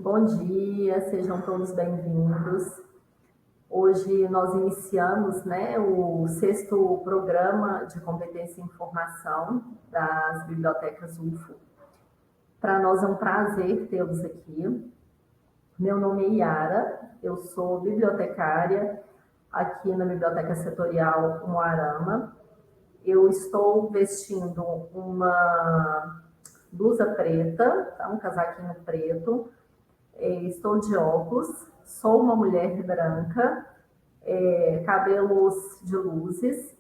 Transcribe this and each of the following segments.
Bom dia, sejam todos bem-vindos. Hoje nós iniciamos, o sexto programa de competência em informação das bibliotecas UFO. Para nós é um prazer tê-los aqui. Meu nome é Yara, eu sou bibliotecária aqui na Biblioteca Setorial Umuarama. Eu estou vestindo uma blusa preta, tá? Um casaquinho preto. Estou de óculos, sou uma mulher branca, cabelos de luzes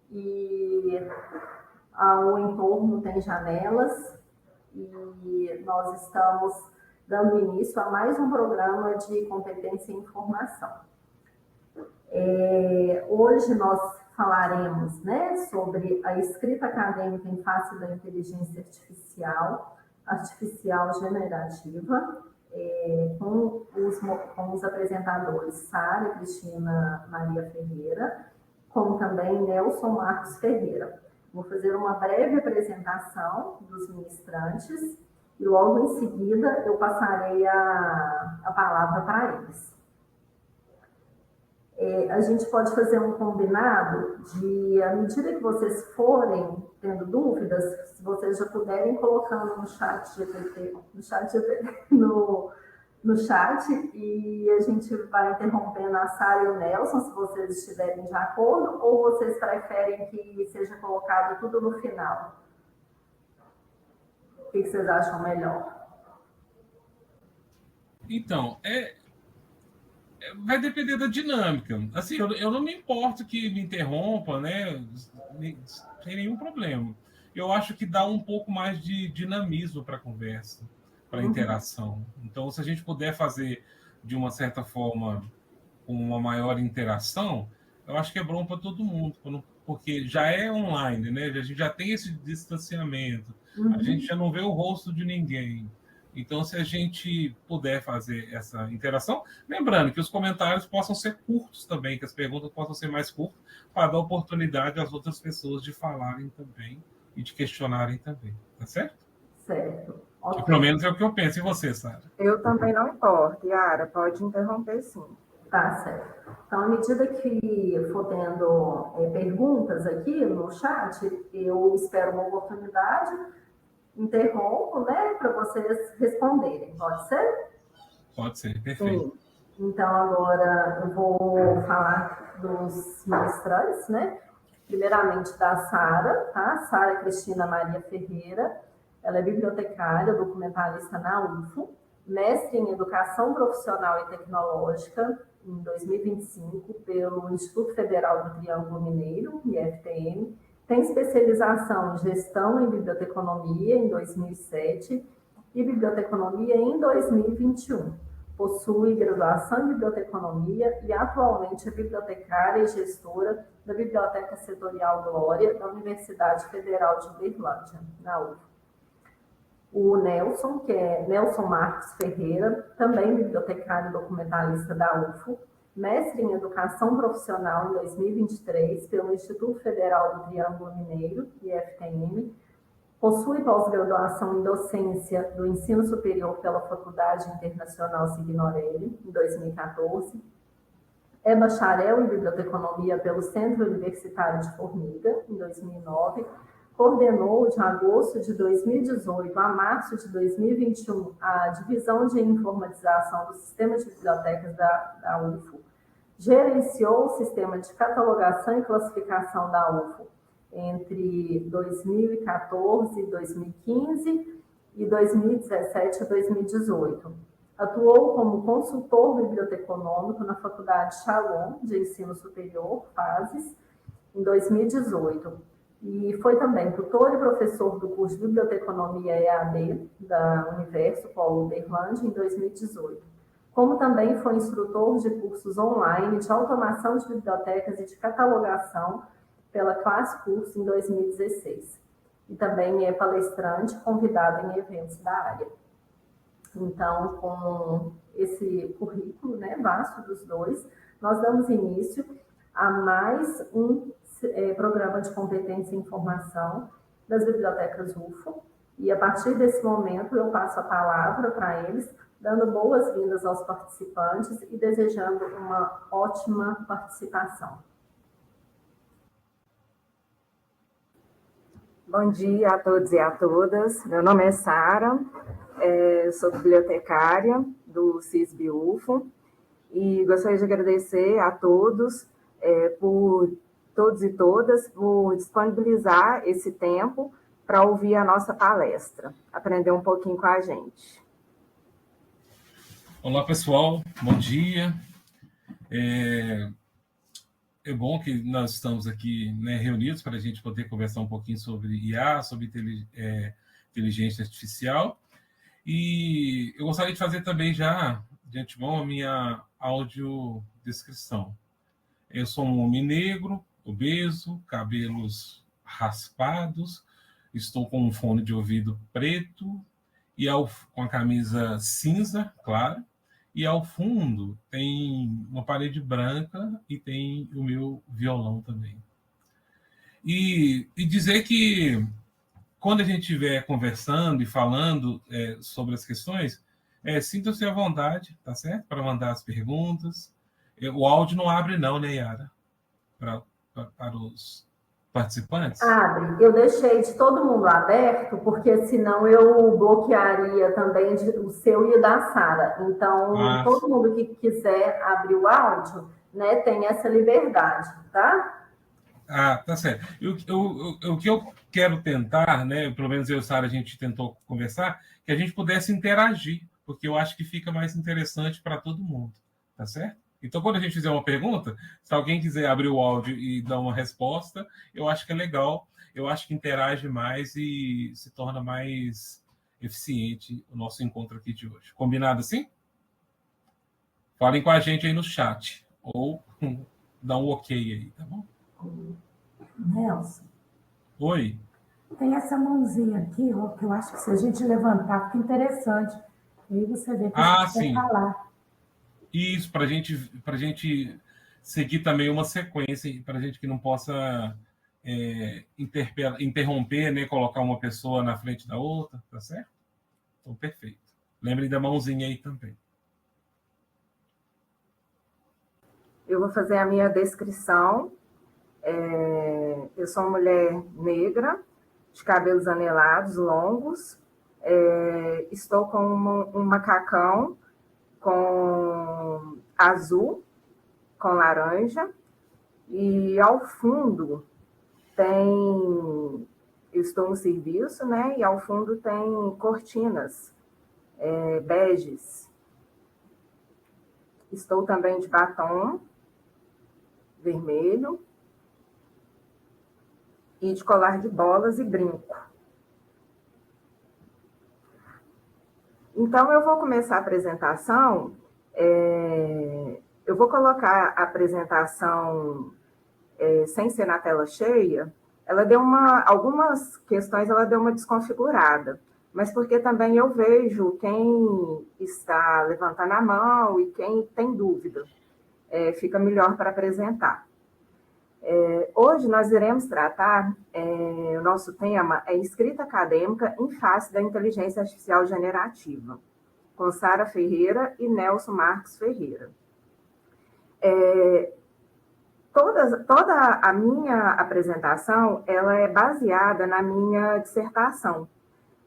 e ao entorno tem janelas e nós estamos dando início a mais um programa de competência em informação. Hoje nós falaremos, sobre a escrita acadêmica em face da inteligência artificial generativa, com os apresentadores Sara Cristina Maria Ferreira, como também Nelson Marcos Ferreira. Vou fazer uma breve apresentação dos ministrantes e logo em seguida eu passarei a palavra para eles. A gente pode fazer um combinado de, à medida que vocês forem tendo dúvidas, se vocês já puderem colocando no chat e a gente vai interrompendo a Sara e o Nelson, se vocês estiverem de acordo, ou vocês preferem que seja colocado tudo no final? O que vocês acham melhor? Então, vai depender da dinâmica. Assim, eu não me importo que me interrompa, sem nenhum problema. Eu acho que dá um pouco mais de dinamismo para a conversa, para a interação. Então, se a gente puder fazer de uma certa forma com uma maior interação, eu acho que é bom para todo mundo, porque já é online, né? A gente já tem esse distanciamento, a gente já não vê o rosto de ninguém. Então, se a gente puder fazer essa interação, lembrando que os comentários possam ser curtos também, que as perguntas possam ser mais curtas, para dar oportunidade às outras pessoas de falarem também e de questionarem também, tá certo? Certo. Okay. Pelo menos é o que eu penso. E você, Sara? Eu também não importo, Yara, pode interromper sim. Tá certo. Então, à medida que for tendo perguntas aqui no chat, eu espero uma oportunidade, interrompo, para vocês responderem. Pode ser? Pode ser, perfeito. Sim. Então, agora eu vou falar dos ministrantes, Primeiramente da Sara, tá? Sara Cristina Maria Ferreira. Ela é bibliotecária, documentalista na UFO, mestre em Educação Profissional e Tecnológica em 2025 pelo Instituto Federal do Triângulo Mineiro, IFTM. Tem especialização em Gestão em Biblioteconomia em 2007 e Biblioteconomia em 2021. Possui graduação em Biblioteconomia e atualmente é bibliotecária e gestora da Biblioteca Setorial Glória da Universidade Federal de Uberlândia, na UFO. O Nelson, que é Nelson Marcos Ferreira, também bibliotecário e documentalista da UFO, mestre em Educação Profissional em 2023 pelo Instituto Federal do Triângulo Mineiro, IFTM, possui pós-graduação em Docência do Ensino Superior pela Faculdade Internacional Signorelli, em 2014, é bacharel em Biblioteconomia pelo Centro Universitário de Formiga, em 2009, coordenou de agosto de 2018 a março de 2021 a Divisão de Informatização do Sistema de Bibliotecas da UFO, gerenciou o Sistema de Catalogação e Classificação da UFO entre 2014 e 2015 e 2017 a 2018. Atuou como consultor biblioteconômico na Faculdade Shalom de Ensino Superior, FASES, em 2018. E foi também tutor e professor do curso de Biblioteconomia EAD da Universo Paulo Uberlândia em 2018. Como também foi instrutor de cursos online de automação de bibliotecas e de catalogação pela Classe Curso em 2016. E também é palestrante convidado em eventos da área. Então, com esse currículo vasto dos dois, nós damos início a mais um programa de competência em informação das bibliotecas UFO. E a partir desse momento eu passo a palavra para eles dando boas-vindas aos participantes e desejando uma ótima participação. Bom dia a todos e a todas. Meu nome é Sara, sou bibliotecária do CISB-UFO e gostaria de agradecer a todos, por todos e todas, por disponibilizar esse tempo para ouvir a nossa palestra, aprender um pouquinho com a gente. Olá, pessoal. Bom dia. É bom que nós estamos aqui, né, reunidos para a gente poder conversar um pouquinho sobre IA, sobre inteligência artificial. E eu gostaria de fazer também já, de antemão, a minha audiodescrição. Eu sou um homem negro, obeso, cabelos raspados, estou com um fone de ouvido preto e com a camisa cinza, claro. E ao fundo tem uma parede branca e tem o meu violão também. E dizer que quando a gente estiver conversando e falando sobre as questões, sinta-se à vontade, tá certo? Para mandar as perguntas. O áudio não abre não, né, Yara? Para os participantes? Abre. Eu deixei de todo mundo aberto, porque senão eu bloquearia também o seu e o da Sara. Então, todo mundo que quiser abrir o áudio, né, tem essa liberdade, tá? Tá certo. O que eu quero tentar, né, pelo menos eu e Sara, a gente tentou conversar, que a gente pudesse interagir, porque eu acho que fica mais interessante para todo mundo, tá certo? Então, quando a gente fizer uma pergunta, se alguém quiser abrir o áudio e dar uma resposta, eu acho que é legal, eu acho que interage mais e se torna mais eficiente o nosso encontro aqui de hoje. Combinado assim? Falem com a gente aí no chat, ou dá um ok aí, tá bom? Nelson. Oi. Tem essa mãozinha aqui, ó, que eu acho que se a gente levantar fica interessante. E aí você vê que a gente sim. vai falar. Isso, para a gente seguir também uma sequência, para a gente que não possa interromper, né, colocar uma pessoa na frente da outra, tá certo? Então, perfeito. Lembrem da mãozinha aí também. Eu vou fazer a minha descrição. Eu sou uma mulher negra, de cabelos anelados, longos. Estou com um macacão com azul, com laranja. E ao fundo eu estou no serviço, né? E ao fundo tem cortinas beges. Estou também de batom vermelho e de colar de bolas e brinco. Então, eu vou começar a apresentação. Eu vou colocar a apresentação sem ser na tela cheia. Ela deu algumas questões, ela deu uma desconfigurada, mas porque também eu vejo quem está levantando a mão e quem tem dúvida. Fica melhor para apresentar. Hoje nós iremos tratar, o nosso tema é escrita acadêmica em face da inteligência artificial generativa, com Sara Ferreira e Nelson Marcos Ferreira. Toda a minha apresentação ela é baseada na minha dissertação,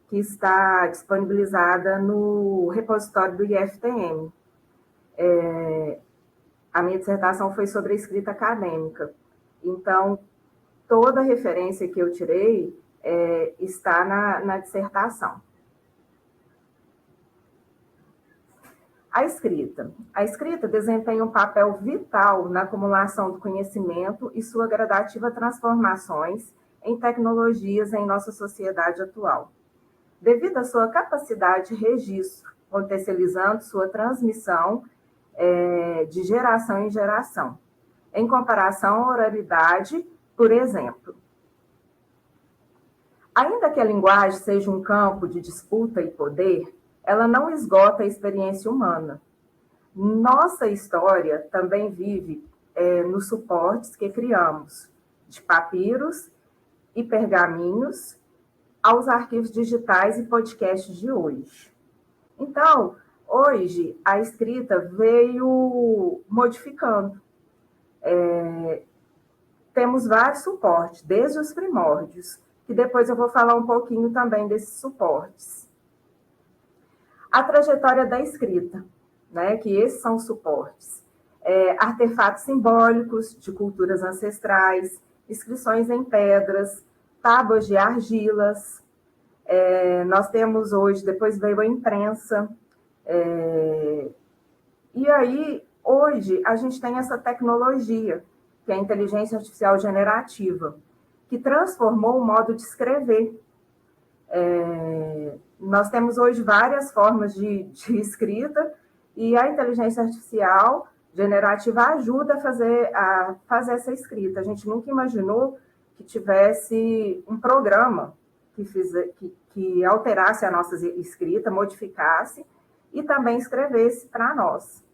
que está disponibilizada no repositório do IFTM. A minha dissertação foi sobre a escrita acadêmica. Então, toda referência que eu tirei está na dissertação. A escrita desempenha um papel vital na acumulação do conhecimento e sua gradativa transformações em tecnologias em nossa sociedade atual. Devido à sua capacidade de registro, potencializando sua transmissão de geração em geração, em comparação à oralidade, por exemplo. Ainda que a linguagem seja um campo de disputa e poder, ela não esgota a experiência humana. Nossa história também vive nos suportes que criamos, de papiros e pergaminhos aos arquivos digitais e podcasts de hoje. Então, Hoje, a escrita veio modificando. Temos vários suportes, desde os primórdios, que depois eu vou falar um pouquinho também desses suportes. A trajetória da escrita, né, que esses são os suportes. Artefatos simbólicos de culturas ancestrais, inscrições em pedras, tábuas de argilas. Nós temos hoje, depois veio a imprensa. E aí, hoje, a gente tem essa tecnologia, que é a inteligência artificial generativa, que transformou o modo de escrever. Nós temos hoje várias formas de escrita, e a inteligência artificial generativa ajuda a fazer essa escrita. A gente nunca imaginou que tivesse um programa que alterasse a nossa escrita, modificasse e também escrevesse para nós.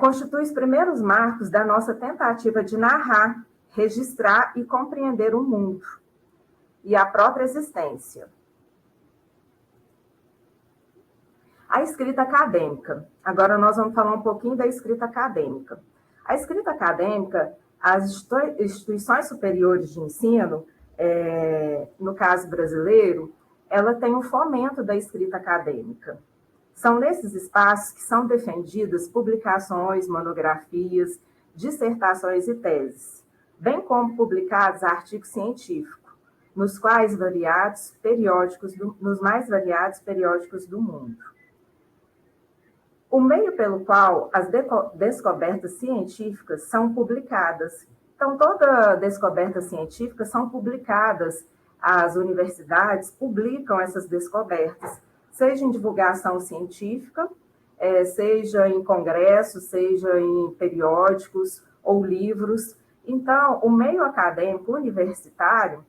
Constitui os primeiros marcos da nossa tentativa de narrar, registrar e compreender o mundo e a própria existência. A escrita acadêmica. Agora nós vamos falar um pouquinho da escrita acadêmica. A escrita acadêmica, as instituições superiores de ensino, no caso brasileiro, ela tem um fomento da escrita acadêmica. São nesses espaços que são defendidas publicações, monografias, dissertações e teses, bem como publicados artigos científicos, nos mais variados periódicos do mundo. O meio pelo qual as descobertas científicas são publicadas. Então, toda descoberta científica são publicadas, as universidades publicam essas descobertas, seja em divulgação científica, seja em congressos, seja em periódicos ou livros. Então, o meio acadêmico universitário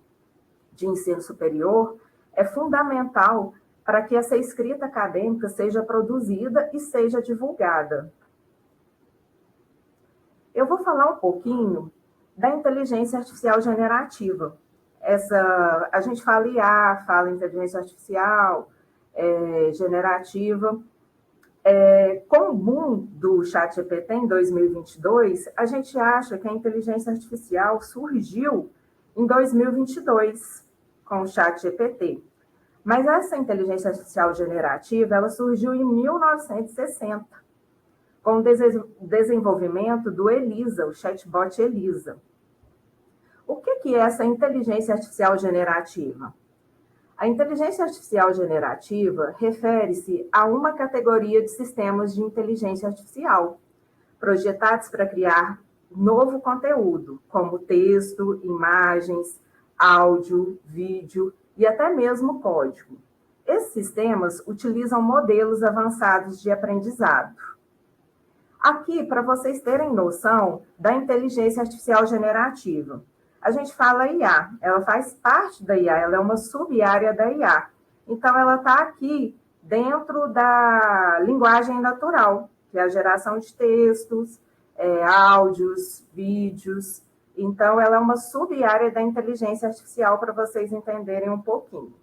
de ensino superior é fundamental para que essa escrita acadêmica seja produzida e seja divulgada. Eu vou falar um pouquinho da inteligência artificial generativa. A gente fala IA, fala inteligência artificial generativa. Com o boom do ChatGPT em 2022, a gente acha que a inteligência artificial surgiu em 2022 com o ChatGPT. Mas essa inteligência artificial generativa, ela surgiu em 1960, com o desenvolvimento do ELISA, o chatbot ELISA. O que é essa inteligência artificial generativa? A inteligência artificial generativa refere-se a uma categoria de sistemas de inteligência artificial, projetados para criar novo conteúdo, como texto, imagens, áudio, vídeo e até mesmo código. Esses sistemas utilizam modelos avançados de aprendizado. Aqui, para vocês terem noção da inteligência artificial generativa, a gente fala IA, ela faz parte da IA, ela é uma sub-área da IA. Então, ela está aqui dentro da linguagem natural, que é a geração de textos, áudios, vídeos. Então, ela é uma sub-área da inteligência artificial, para vocês entenderem um pouquinho.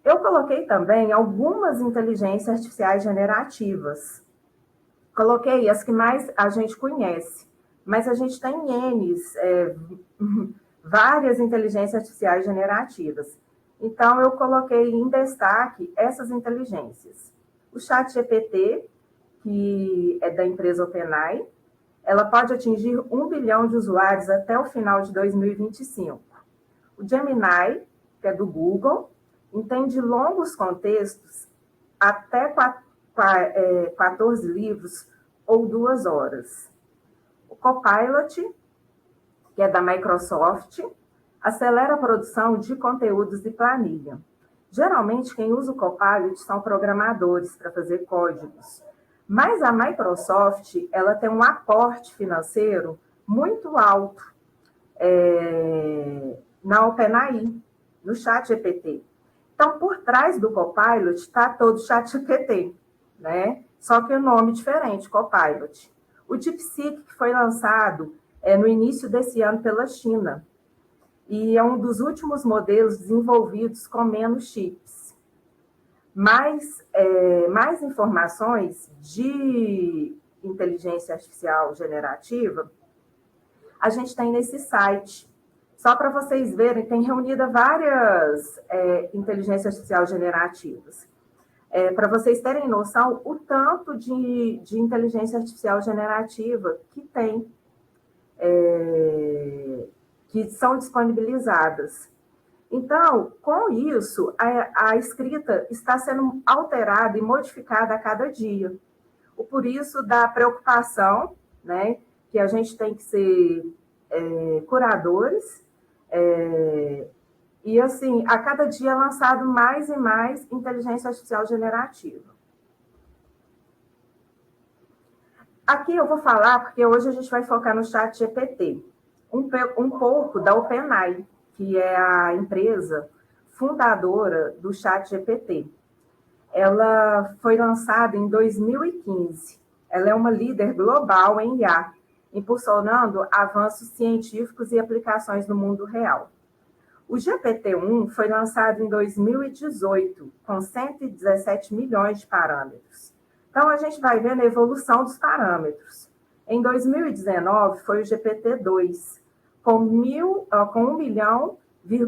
Eu coloquei também algumas inteligências artificiais generativas. Coloquei as que mais a gente conhece, mas a gente tem várias inteligências artificiais generativas. Então, eu coloquei em destaque essas inteligências. O ChatGPT, que é da empresa OpenAI, ela pode atingir 1 bilhão de usuários até o final de 2025. O Gemini, que é do Google, entende longos contextos até 14 livros ou 2 horas. O Copilot, que é da Microsoft, acelera a produção de conteúdos e planilha. Geralmente, quem usa o Copilot são programadores para fazer códigos. Mas a Microsoft, ela tem um aporte financeiro muito alto na OpenAI, no ChatGPT. Então, por trás do Copilot está todo o ChatGPT, né? Só que o nome diferente, Copilot. O DeepSeek, que foi lançado no início desse ano pela China, e é um dos últimos modelos desenvolvidos com menos chips. mais informações de inteligência artificial generativa, a gente tem nesse site. Só para vocês verem, tem reunida várias inteligências artificial generativas. Para vocês terem noção, o tanto de inteligência artificial generativa que tem, que são disponibilizadas. Então, com isso, a escrita está sendo alterada e modificada a cada dia. Por isso, da preocupação, né, que a gente tem que ser curadores, e, assim, a cada dia é lançado mais e mais inteligência artificial generativa. Aqui eu vou falar, porque hoje a gente vai focar no ChatGPT, um pouco da OpenAI, que é a empresa fundadora do ChatGPT. Ela foi lançada em 2015. Ela é uma líder global em IA, impulsionando avanços científicos e aplicações no mundo real. O GPT-1 foi lançado em 2018, com 117 milhões de parâmetros. Então, a gente vai vendo a evolução dos parâmetros. Em 2019, foi o GPT-2, com 1,5 milhão de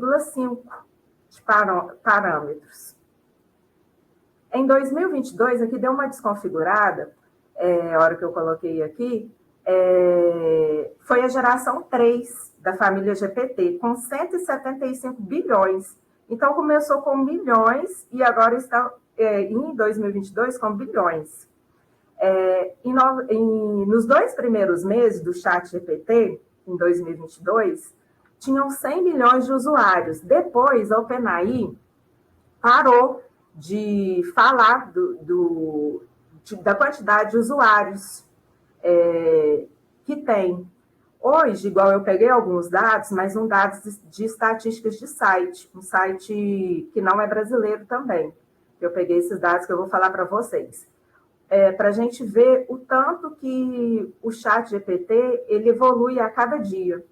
parâmetros. Em 2022, aqui deu uma desconfigurada, a hora que eu coloquei aqui, foi a geração 3 da família GPT, com 175 bilhões. Então, começou com milhões e agora está, em 2022, com bilhões. Nos 2 primeiros meses do ChatGPT, em 2022, tinham 100 milhões de usuários. Depois, a OpenAI parou de falar da quantidade de usuários que tem. Hoje, igual eu peguei alguns dados, mas dados de estatísticas de site, um site que não é brasileiro também. Eu peguei esses dados que eu vou falar para vocês. Para a gente ver o tanto que o ChatGPT ele evolui a cada dia,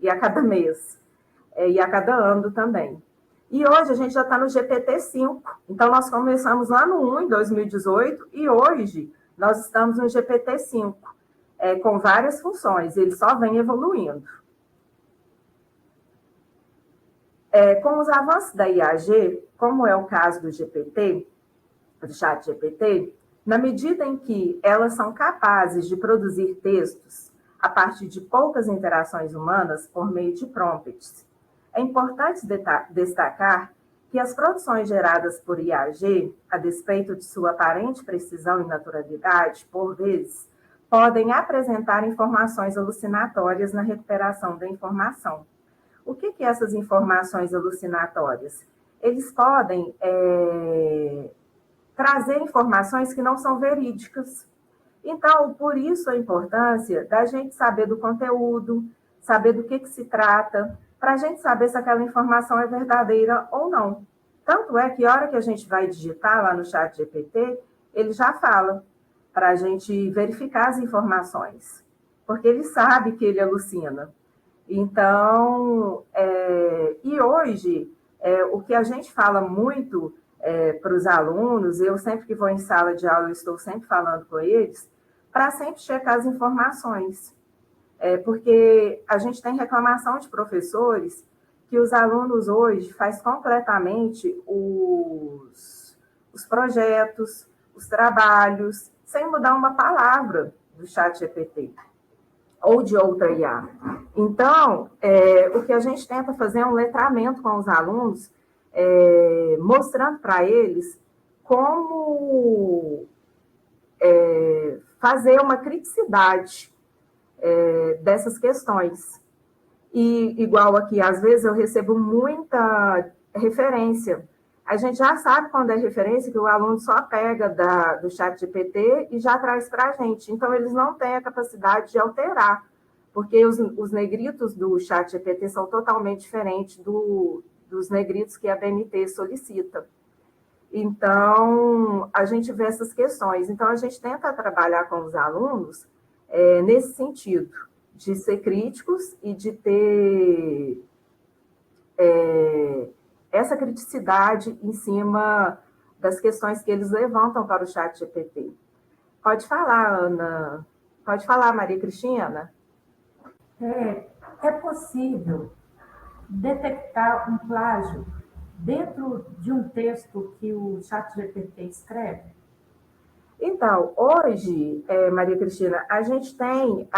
e a cada mês, e a cada ano também. E hoje a gente já está no GPT-5. Então, nós começamos lá no 1, em 2018, e hoje nós estamos no GPT-5. Com várias funções, ele só vem evoluindo. Com os avanços da IAG, como é o caso do GPT, do ChatGPT, na medida em que elas são capazes de produzir textos a partir de poucas interações humanas por meio de prompts, é importante destacar que as produções geradas por IAG, a despeito de sua aparente precisão e naturalidade, por vezes, podem apresentar informações alucinatórias na recuperação da informação. O que são essas informações alucinatórias? Eles podem trazer informações que não são verídicas. Então, por isso a importância da gente saber do conteúdo, saber do que se trata, para a gente saber se aquela informação é verdadeira ou não. Tanto é que a hora que a gente vai digitar lá no ChatGPT, ele já fala para a gente verificar as informações, porque ele sabe que ele alucina. Então, e hoje, o que a gente fala muito para os alunos, eu sempre que vou em sala de aula, eu estou sempre falando com eles, para sempre checar as informações. Porque a gente tem reclamação de professores que os alunos hoje fazem completamente os projetos, os trabalhos, sem mudar uma palavra do ChatGPT ou de outra IA. Então, o que a gente tenta fazer é um letramento com os alunos, mostrando para eles como fazer uma criticidade dessas questões. E, igual aqui, às vezes eu recebo muita referência. A gente já sabe quando é referência, que o aluno só pega do ChatGPT e já traz para a gente. Então, eles não têm a capacidade de alterar, porque os negritos do ChatGPT são totalmente diferentes dos negritos que a BNT solicita. Então, a gente vê essas questões. Então, a gente tenta trabalhar com os alunos nesse sentido, de ser críticos e de ter essa criticidade em cima das questões que eles levantam para o ChatGPT. Pode falar, Ana. Pode falar, Maria Cristina. É possível detectar um plágio dentro de um texto que o ChatGPT escreve? Então, hoje, Maria Cristina, a gente tem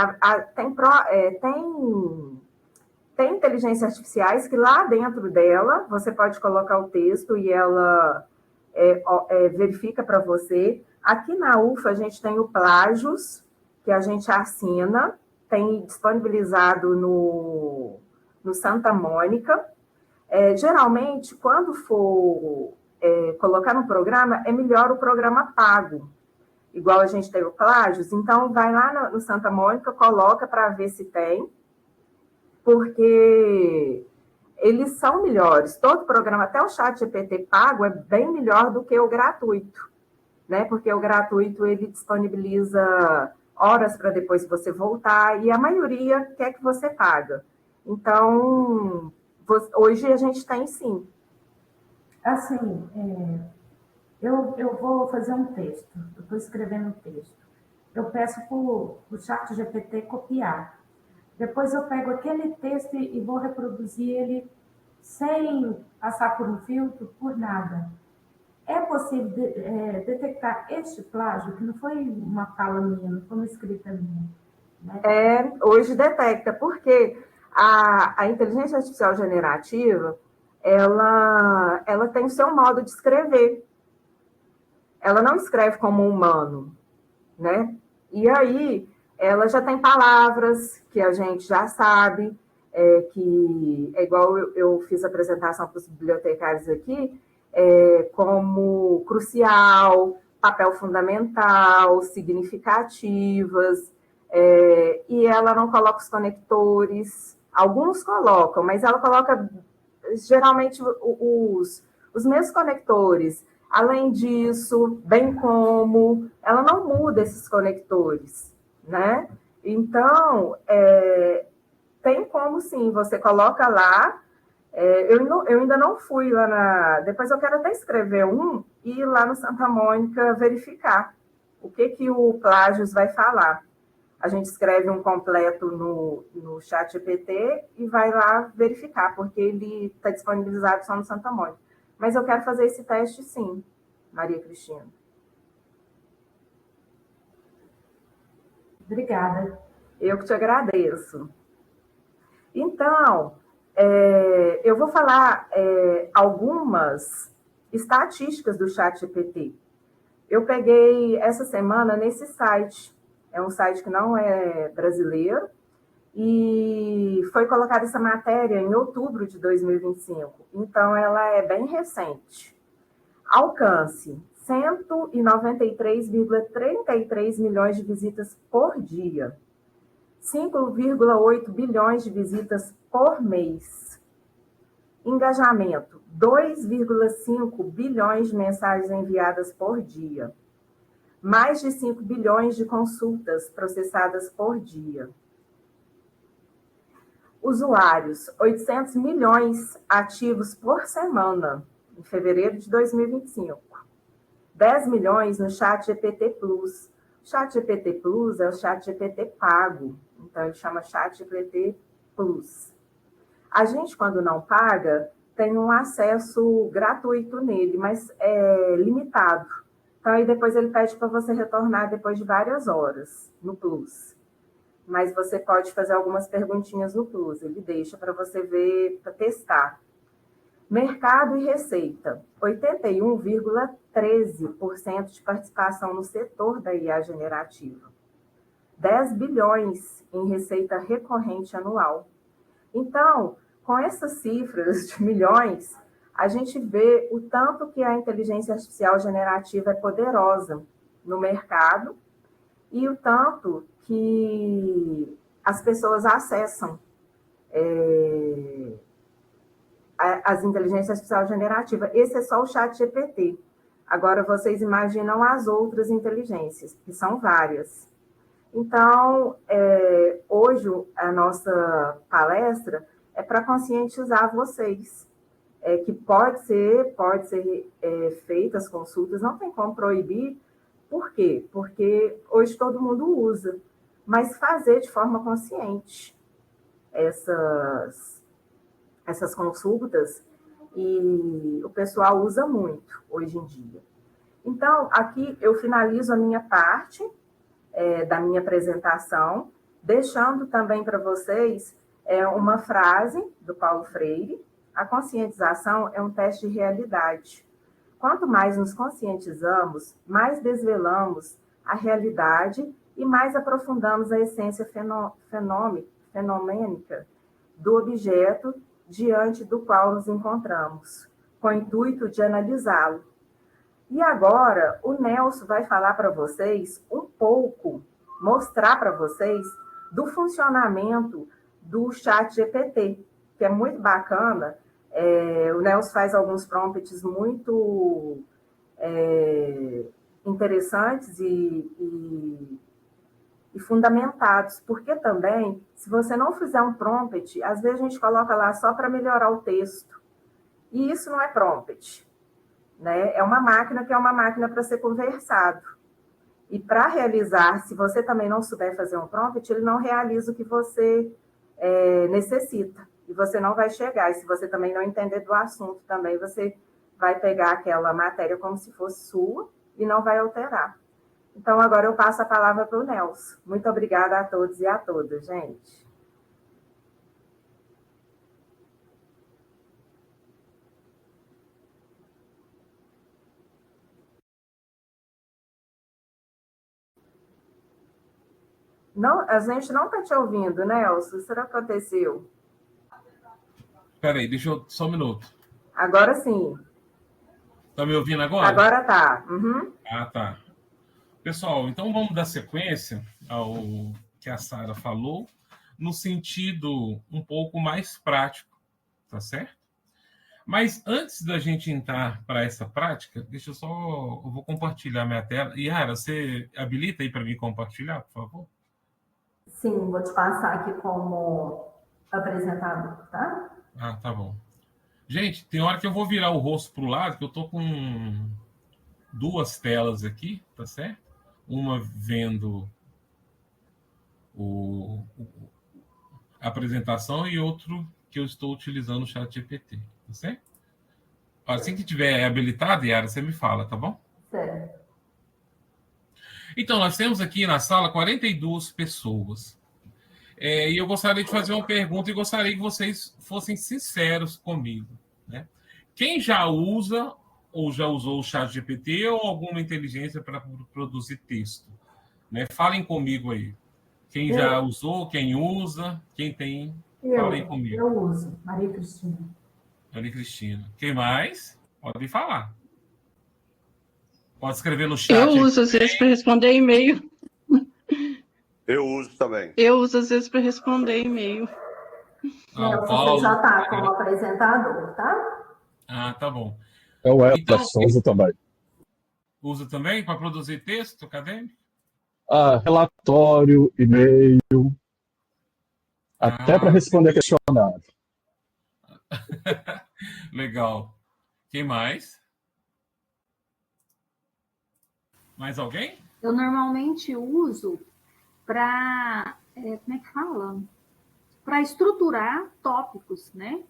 inteligências artificiais que lá dentro dela você pode colocar o texto e ela verifica para você. Aqui na UFA a gente tem o Plágios, que a gente assina, tem disponibilizado no Santa Mônica. Geralmente, quando for colocar no programa, é melhor o programa pago. Igual a gente tem o Plágios, então vai lá no Santa Mônica, coloca para ver se tem, porque eles são melhores. Todo programa, até o ChatGPT pago, é bem melhor do que o gratuito, né? Porque o gratuito, ele disponibiliza horas para depois você voltar, e a maioria quer que você paga. Então, hoje a gente tem sim. Assim, eu vou fazer um texto, eu estou escrevendo um texto. Eu peço para o ChatGPT copiar. Depois eu pego aquele texto e vou reproduzir ele sem passar por um filtro, por nada. É possível detectar este plágio, que não foi uma fala minha, não foi uma escrita minha, né? Hoje detecta, porque a inteligência artificial generativa, ela tem o seu modo de escrever. Ela não escreve como um humano, né? E aí, ela já tem palavras que a gente já sabe, que é igual eu fiz a apresentação para os bibliotecários aqui, como crucial, papel fundamental, significativas, e ela não coloca os conectores. Alguns colocam, mas ela coloca geralmente os mesmos conectores. Além disso, bem como ela não muda esses conectores, né? Então, tem como sim, você coloca lá. Eu ainda não fui lá depois eu quero até escrever e ir lá no Santa Mônica verificar o que o Plágios vai falar. A gente escreve um completo no ChatGPT e vai lá verificar, porque ele está disponibilizado só no Santa Mônica. Mas eu quero fazer esse teste, sim, Maria Cristina. Obrigada. Eu que te agradeço. Então, eu vou falar algumas estatísticas do ChatGPT. Eu peguei essa semana nesse site. É um site que não é brasileiro, e foi colocada essa matéria em outubro de 2025. Então, ela é bem recente. Alcance: 193,33 milhões de visitas por dia. 5,8 bilhões de visitas por mês. Engajamento: 2,5 bilhões de mensagens enviadas por dia. Mais de 5 bilhões de consultas processadas por dia. Usuários: 800 milhões ativos por semana, em fevereiro de 2025. 10 milhões no ChatGPT Plus. O ChatGPT Plus é o ChatGPT pago, então ele chama ChatGPT Plus. A gente, quando não paga, tem um acesso gratuito nele, mas é limitado. Então, aí depois ele pede para você retornar depois de várias horas no Plus. Mas você pode fazer algumas perguntinhas no Plus, ele deixa para você ver, para testar. Mercado e receita: 81,13% de participação no setor da IA generativa. 10 bilhões em receita recorrente anual. Então, com essas cifras de milhões, a gente vê o tanto que a inteligência artificial generativa é poderosa no mercado e o tanto que as pessoas acessam as inteligências artificiais generativas. Esse é só o ChatGPT. Agora, vocês imaginam as outras inteligências, que são várias. Então, hoje, a nossa palestra é para conscientizar vocês que pode ser feitas consultas, não tem como proibir. Por quê? Porque hoje todo mundo usa, mas fazer de forma consciente essas consultas, e o pessoal usa muito hoje em dia. Então, aqui eu finalizo a minha parte da minha apresentação, deixando também para vocês uma frase do Paulo Freire: a conscientização é um teste de realidade. Quanto mais nos conscientizamos, mais desvelamos a realidade e mais aprofundamos a essência fenomênica do objeto diante do qual nos encontramos, com o intuito de analisá-lo. E agora, o Nelson vai falar para vocês um pouco, mostrar para vocês do funcionamento do ChatGPT, que é muito bacana. O Nelson faz alguns prompts muito interessantes e fundamentados, porque também, se você não fizer um prompt, às vezes a gente coloca lá só para melhorar o texto, e isso não é prompt, né? É uma máquina que é uma máquina para ser conversado. E para realizar, se você também não souber fazer um prompt, ele não realiza o que você necessita. E você não vai chegar. E se você também não entender do assunto também, você vai pegar aquela matéria como se fosse sua e não vai alterar. Então, agora eu passo a palavra para o Nelson. Muito obrigada a todos e a todas, gente. Não, a gente não está te ouvindo, Nelson. Será que aconteceu? Espera aí, deixa eu... Só um minuto. Agora sim. Está me ouvindo agora? Agora tá. Uhum. Ah, tá. Pessoal, então vamos dar sequência ao que a Sara falou, no sentido um pouco mais prático, tá certo? Mas antes da gente entrar para essa prática, deixa eu só... Eu vou compartilhar minha tela. Yara, você habilita aí para mim compartilhar, por favor? Sim, vou te passar aqui como apresentador, tá? Ah, tá bom. Gente, tem hora que eu vou virar o rosto para o lado, que eu tô com duas telas aqui, tá certo? Uma vendo a apresentação e outro que eu estou utilizando o ChatGPT, tá certo? Assim que tiver habilitado, Yara, você me fala, tá bom? Certo. Então, nós temos aqui na sala 42 pessoas. E eu gostaria de fazer uma pergunta e gostaria que vocês fossem sinceros comigo, né? Quem já usa ou já usou o ChatGPT ou alguma inteligência para produzir texto, né? Falem comigo aí. Quem já usou, quem usa, quem tem... Falem comigo. Eu uso, Maria Cristina. Maria Cristina. Quem mais? Pode falar. Pode escrever no chat. Eu uso às vezes para responder e-mail. Eu uso também. Eu uso às vezes para responder e-mail. Nelson, Paulo, você já está como apresentador, tá? Ah, tá bom. Eu Então, uso também. usa também para produzir texto acadêmico? Relatório, e-mail, até para responder questionário. Legal. Quem mais? Mais alguém? Eu normalmente uso para, como é que fala? Para estruturar tópicos, né?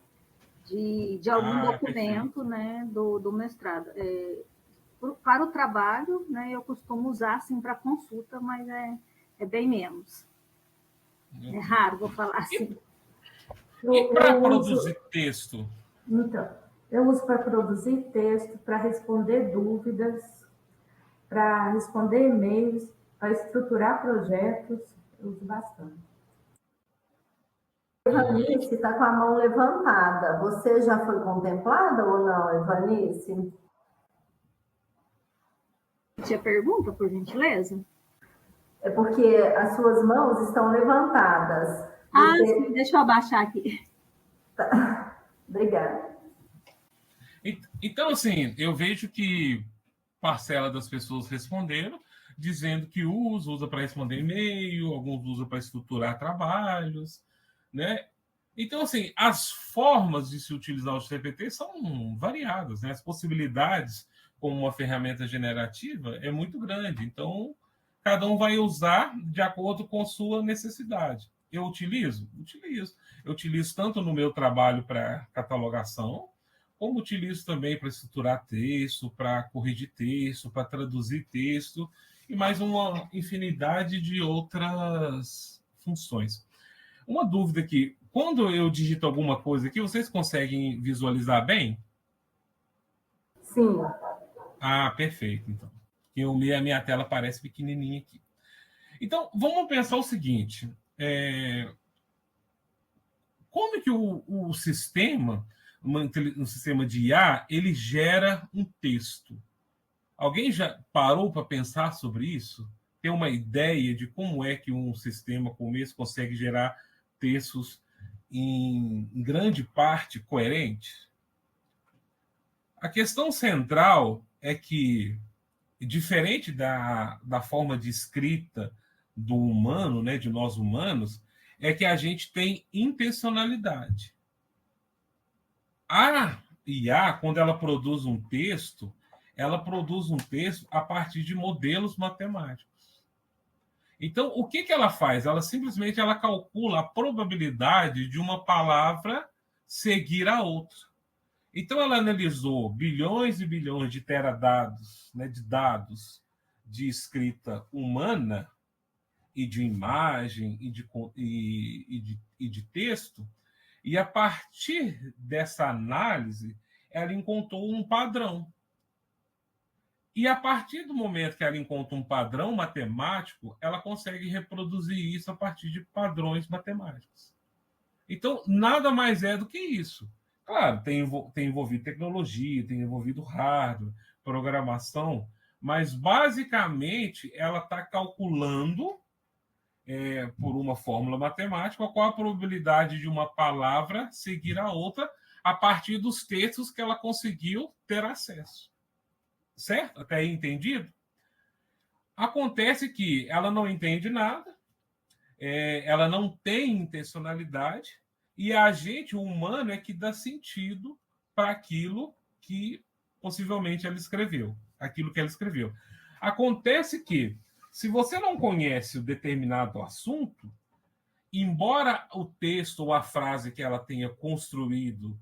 De algum documento, perfeito. Né? Do mestrado. Para o trabalho, né? Eu costumo usar assim para consulta, mas é bem menos. É raro, vou falar assim. E para produzir texto? Então, eu uso para produzir texto, para responder dúvidas, para responder e-mails, para estruturar projetos, eu uso bastante. Evanice está com a mão levantada. Você já foi contemplada ou não, Evanice? Tinha pergunta, por gentileza? É porque as suas mãos estão levantadas. Sim, deixa eu abaixar aqui. Tá. Obrigada. Então, assim, eu vejo que parcela das pessoas responderam, dizendo que usa para responder e-mail, alguns usam para estruturar trabalhos, né? Então, assim, as formas de se utilizar o GPT são variadas, né? As possibilidades como uma ferramenta generativa é muito grande. Então, cada um vai usar de acordo com sua necessidade. Eu utilizo? Utilizo. Eu utilizo tanto no meu trabalho para catalogação, como utilizo também para estruturar texto, para corrigir texto, para traduzir texto e mais uma infinidade de outras funções. Uma dúvida aqui, quando eu digito alguma coisa aqui, vocês conseguem visualizar bem? Sim. Ah, perfeito, então. A minha tela parece pequenininha aqui. Então, vamos pensar o seguinte, como que o sistema, um sistema de IA, ele gera um texto? Alguém já parou para pensar sobre isso? Tem uma ideia de como é que um sistema como esse consegue gerar textos em grande parte coerentes? A questão central é que, diferente da forma de escrita do humano, né, de nós humanos, é que a gente tem intencionalidade. A IA, quando ela produz um texto a partir de modelos matemáticos. Então, o que ela faz? Ela simplesmente calcula a probabilidade de uma palavra seguir a outra. Então, ela analisou bilhões e bilhões de teradados, né, de dados de escrita humana e de imagem e de texto, e a partir dessa análise, ela encontrou um padrão. E a partir do momento que ela encontra um padrão matemático, ela consegue reproduzir isso a partir de padrões matemáticos. Então, nada mais é do que isso. Claro, tem envolvido tecnologia, tem envolvido hardware, programação, mas basicamente ela está calculando, por uma fórmula matemática, qual a probabilidade de uma palavra seguir a outra a partir dos textos que ela conseguiu ter acesso. Certo? Até aí entendido? Acontece que ela não entende nada, ela não tem intencionalidade, e a gente, o humano, é que dá sentido para aquilo que possivelmente ela escreveu, aquilo que ela escreveu. Acontece que, se você não conhece o determinado assunto, embora o texto ou a frase que ela tenha construído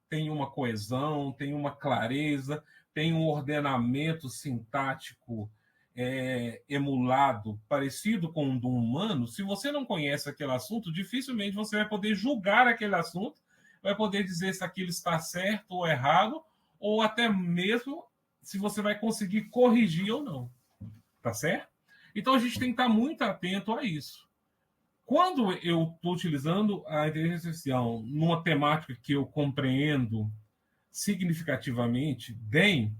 tenha uma coesão, tenha uma clareza, tenha um ordenamento sintático emulado, parecido com o do humano, se você não conhece aquele assunto, dificilmente você vai poder julgar aquele assunto, vai poder dizer se aquilo está certo ou errado, ou até mesmo se você vai conseguir corrigir ou não. Tá certo? Então a gente tem que estar muito atento a isso. Quando eu estou utilizando a inteligência artificial numa temática que eu compreendo significativamente bem,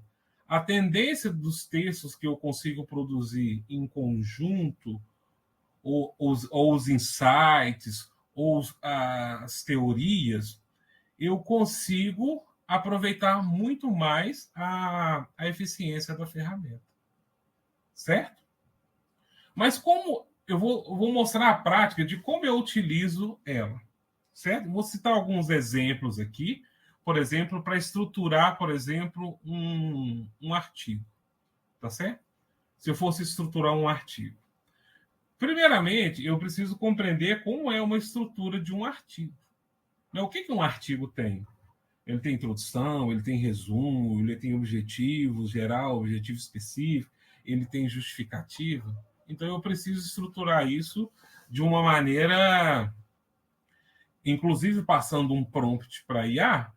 a tendência dos textos que eu consigo produzir em conjunto, ou os insights, ou as teorias, eu consigo aproveitar muito mais a eficiência da ferramenta. Certo? Mas como eu vou mostrar a prática de como eu utilizo ela, certo? Vou citar alguns exemplos aqui, por exemplo, para estruturar, por exemplo, um artigo, tá certo? Se eu fosse estruturar um artigo. Primeiramente, eu preciso compreender como é uma estrutura de um artigo. O que um artigo tem? Ele tem introdução, ele tem resumo, ele tem objetivo geral, objetivo específico, ele tem justificativa. Então, eu preciso estruturar isso de uma maneira, inclusive passando um prompt para a IA,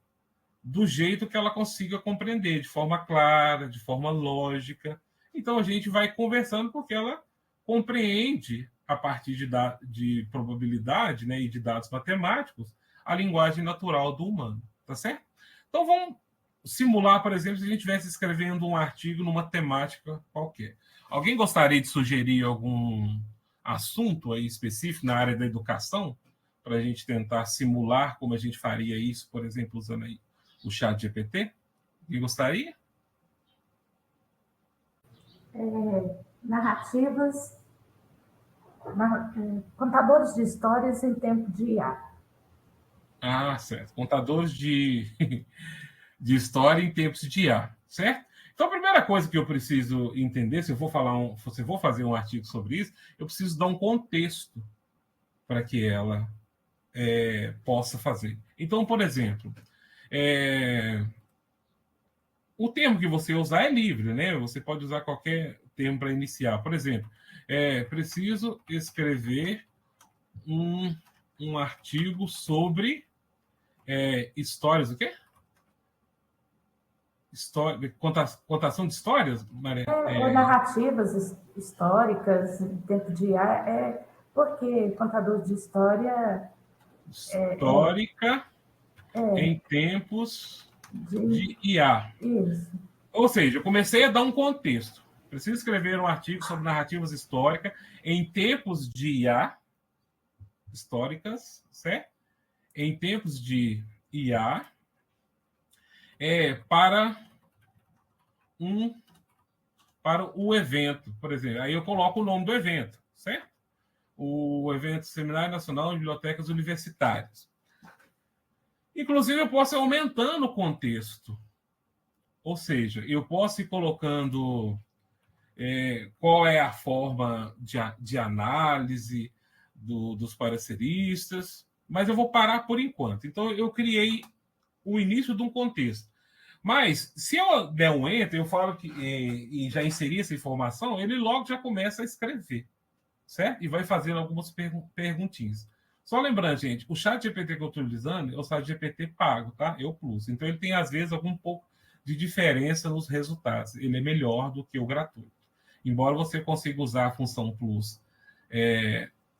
do jeito que ela consiga compreender, de forma clara, de forma lógica. Então, a gente vai conversando porque ela compreende, a partir de probabilidade, né, e de dados matemáticos, a linguagem natural do humano. Tá certo? Então, vamos simular, por exemplo, se a gente estivesse escrevendo um artigo numa temática qualquer. Alguém gostaria de sugerir algum assunto aí específico na área da educação para a gente tentar simular como a gente faria isso, por exemplo, usando aí o chat GPT? Alguém gostaria? Narrativas, contadores de histórias em tempo de IA. Ah, certo. Contadores de história em tempos de IA, certo? Então, a primeira coisa que eu preciso entender, se eu vou fazer um artigo sobre isso, eu preciso dar um contexto para que ela possa fazer. Então, por exemplo, é, o termo que você usar é livre, né? Você pode usar qualquer termo para iniciar. Por exemplo, preciso escrever um artigo sobre histórias, o quê? História, contação de histórias, Maria? Ou narrativas históricas, em tempo de IA, porque contador de história Histórica em tempos de de IA. isso. Ou seja, eu comecei a dar um contexto. Preciso escrever um artigo sobre narrativas históricas em tempos de IA, históricas, certo? Em tempos de IA, para o evento, por exemplo. Aí eu coloco o nome do evento, certo? O evento Seminário Nacional de Bibliotecas Universitárias. Inclusive, eu posso ir aumentando o contexto. Ou seja, eu posso ir colocando qual é a forma de análise dos pareceristas, mas eu vou parar por enquanto. Então, eu criei o início de um contexto. Mas, se eu der um enter, eu falo que e já inseri essa informação, ele logo já começa a escrever, certo? E vai fazendo algumas perguntinhas. Só lembrando, gente, o chat GPT que eu estou utilizando é o chat GPT pago, tá? É o Plus. Então, ele tem, às vezes, algum pouco de diferença nos resultados. Ele é melhor do que o gratuito. Embora você consiga usar a função Plus,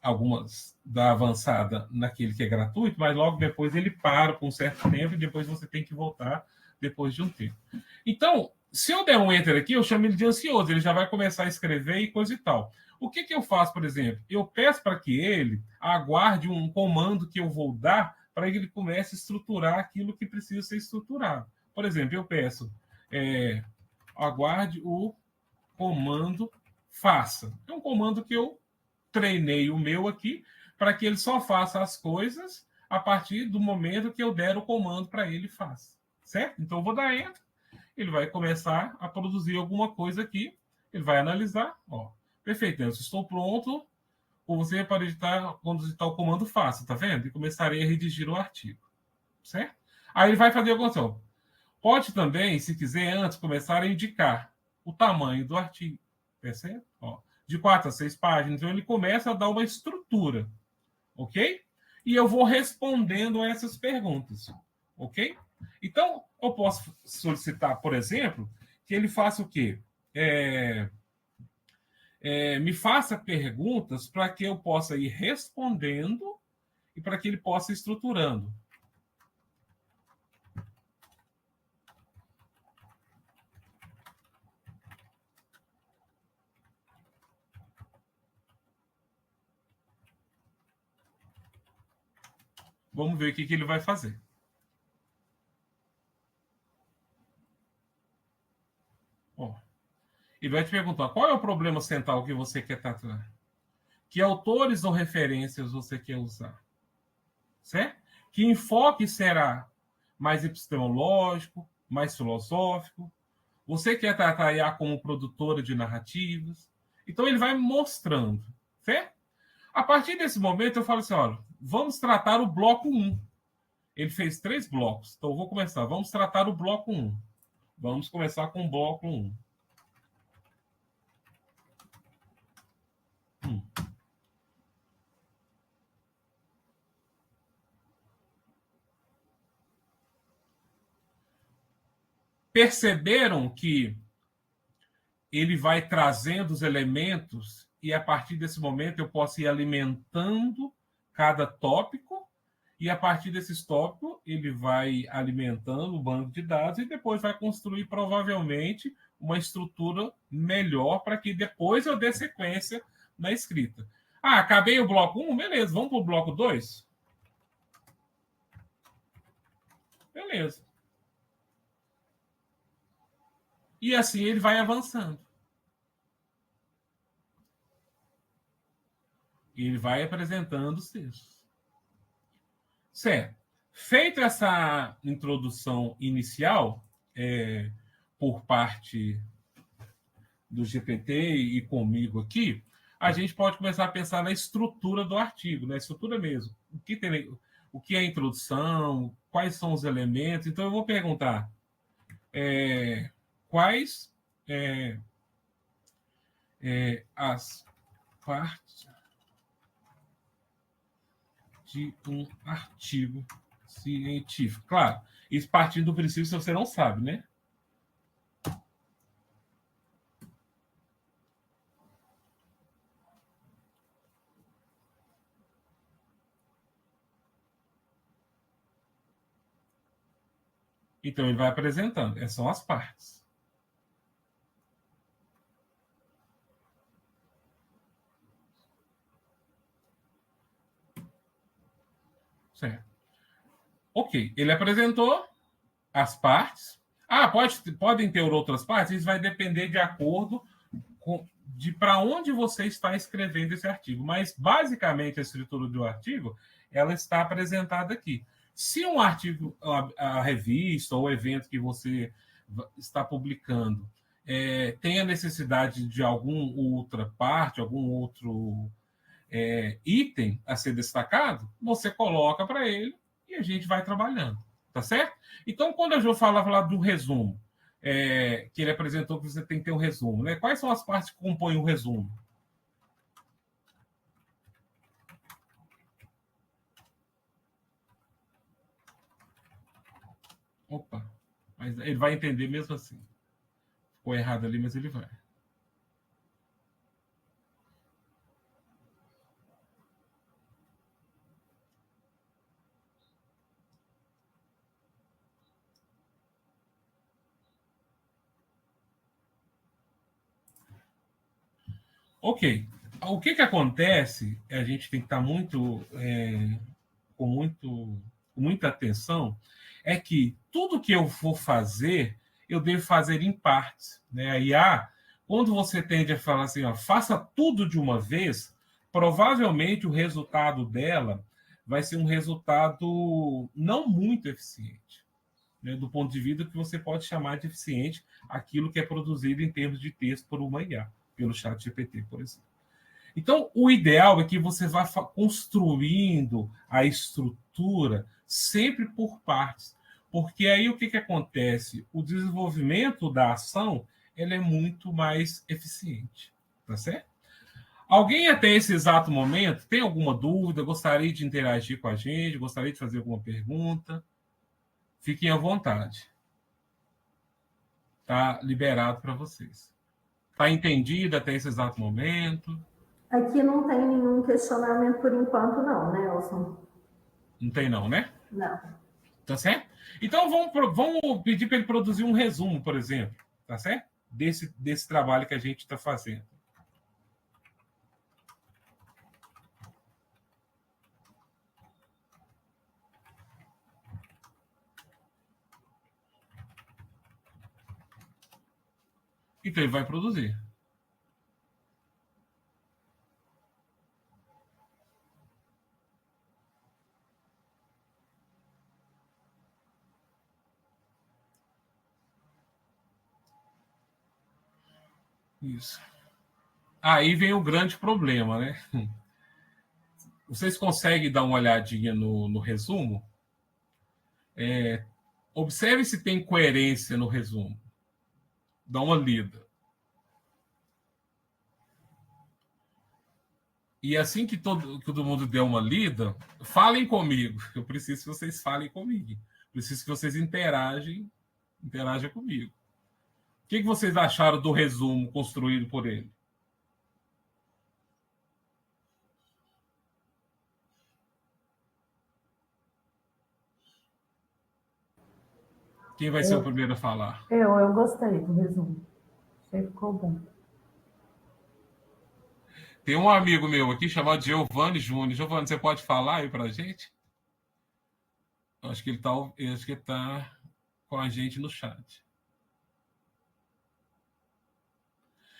algumas da avançada naquele que é gratuito, mas logo depois ele para por um certo tempo e depois você tem que voltar depois de um tempo. Então, se eu der um enter aqui, eu chamo ele de ansioso, ele já vai começar a escrever e coisa e tal. O que eu faço, por exemplo? Eu peço para que ele aguarde um comando que eu vou dar para que ele comece a estruturar aquilo que precisa ser estruturado. Por exemplo, eu peço, aguarde o comando faça. É um comando que eu treinei o meu aqui para que ele só faça as coisas a partir do momento que eu der o comando para ele faça. Certo? Então, eu vou dar enter, ele vai começar a produzir alguma coisa aqui, ele vai analisar, ó, perfeito, eu estou pronto, ou você para editar, quando digitar o comando faça, tá vendo? E começarei a redigir o artigo, certo? Aí ele vai fazer alguma coisa. Pode também, se quiser, antes começar a indicar o tamanho do artigo, percebe? Ó, de 4 a 6 páginas, então ele começa a dar uma estrutura, ok? E eu vou respondendo essas perguntas, ok? Então, eu posso solicitar, por exemplo, que ele faça o quê? Me faça perguntas para que eu possa ir respondendo e para que ele possa ir estruturando. Vamos ver o que ele vai fazer. Ó, ele vai te perguntar qual é o problema central que você quer tratar. Que autores ou referências você quer usar? Certo? Que enfoque será mais epistemológico, mais filosófico? Você quer tratar a IA como produtora de narrativas? Então ele vai mostrando, certo? A partir desse momento eu falo assim, olha, vamos tratar o bloco 1. Ele fez 3 blocos, então eu vou começar. Vamos tratar o bloco 1. Vamos começar com o bloco 1. Perceberam que ele vai trazendo os elementos e a partir desse momento eu posso ir alimentando cada tópico e a partir desses tópicos ele vai alimentando o banco de dados e depois vai construir provavelmente uma estrutura melhor para que depois eu dê sequência na escrita. Ah, acabei o bloco 1? Beleza, vamos para o bloco 2? Beleza. E assim ele vai avançando. E ele vai apresentando os textos. Certo. Feita essa introdução inicial, por parte do GPT e comigo aqui, a gente pode começar a pensar na estrutura do artigo, na estrutura mesmo. O que é a introdução, quais são os elementos. Então, eu vou perguntar quais as partes de um artigo científico. Claro, isso partindo do princípio se você não sabe, né? Então, ele vai apresentando. Essas são as partes. Certo. Ok. Ele apresentou as partes. Podem ter outras partes. Isso vai depender de acordo de para onde você está escrevendo esse artigo. Mas, basicamente, a estrutura do artigo ela está apresentada aqui. Se um artigo, a revista ou o evento que você está publicando tem a necessidade de alguma outra parte, algum outro item a ser destacado, você coloca para ele e a gente vai trabalhando. Tá certo? Então, quando a Jo falar do resumo, que ele apresentou que você tem que ter um resumo, né? Quais são as partes que compõem o resumo? Opa, mas ele vai entender mesmo assim. Ficou errado ali, mas ele vai. Ok. O que acontece, a gente tem que estar com muita atenção, é que tudo que eu for fazer, eu devo fazer em partes. Né? A IA, quando você tende a falar assim, faça tudo de uma vez, provavelmente o resultado dela vai ser um resultado não muito eficiente. Né? Do ponto de vista que você pode chamar de eficiente aquilo que é produzido em termos de texto por uma IA, pelo ChatGPT, por exemplo. Então, o ideal é que você vá construindo a estrutura sempre por partes, porque aí o que acontece? O desenvolvimento da ação ele é muito mais eficiente, tá certo? Alguém até esse exato momento tem alguma dúvida? Gostaria de interagir com a gente? Gostaria de fazer alguma pergunta? Fiquem à vontade. Tá liberado para vocês. Tá entendido até esse exato momento? Aqui não tem nenhum questionamento por enquanto, não, né, Elson? Não tem não, né? Não. Tá certo? Então, vamos pedir para ele produzir um resumo, por exemplo, tá certo? Desse trabalho que a gente está fazendo. Então, ele vai produzir. Isso. Aí vem o grande problema, né? Vocês conseguem dar uma olhadinha no resumo? Observe se tem coerência no resumo. Dá uma lida. E assim que todo mundo der uma lida, falem comigo. Eu preciso que vocês falem comigo. Preciso que vocês interajam comigo. O que vocês acharam do resumo construído por ele? Quem vai ser o primeiro a falar? Eu gostei do resumo. Achei que ficou bom. Tem um amigo meu aqui chamado Giovanni Júnior. Giovanni, você pode falar aí para a gente? Acho que ele está com a gente no chat.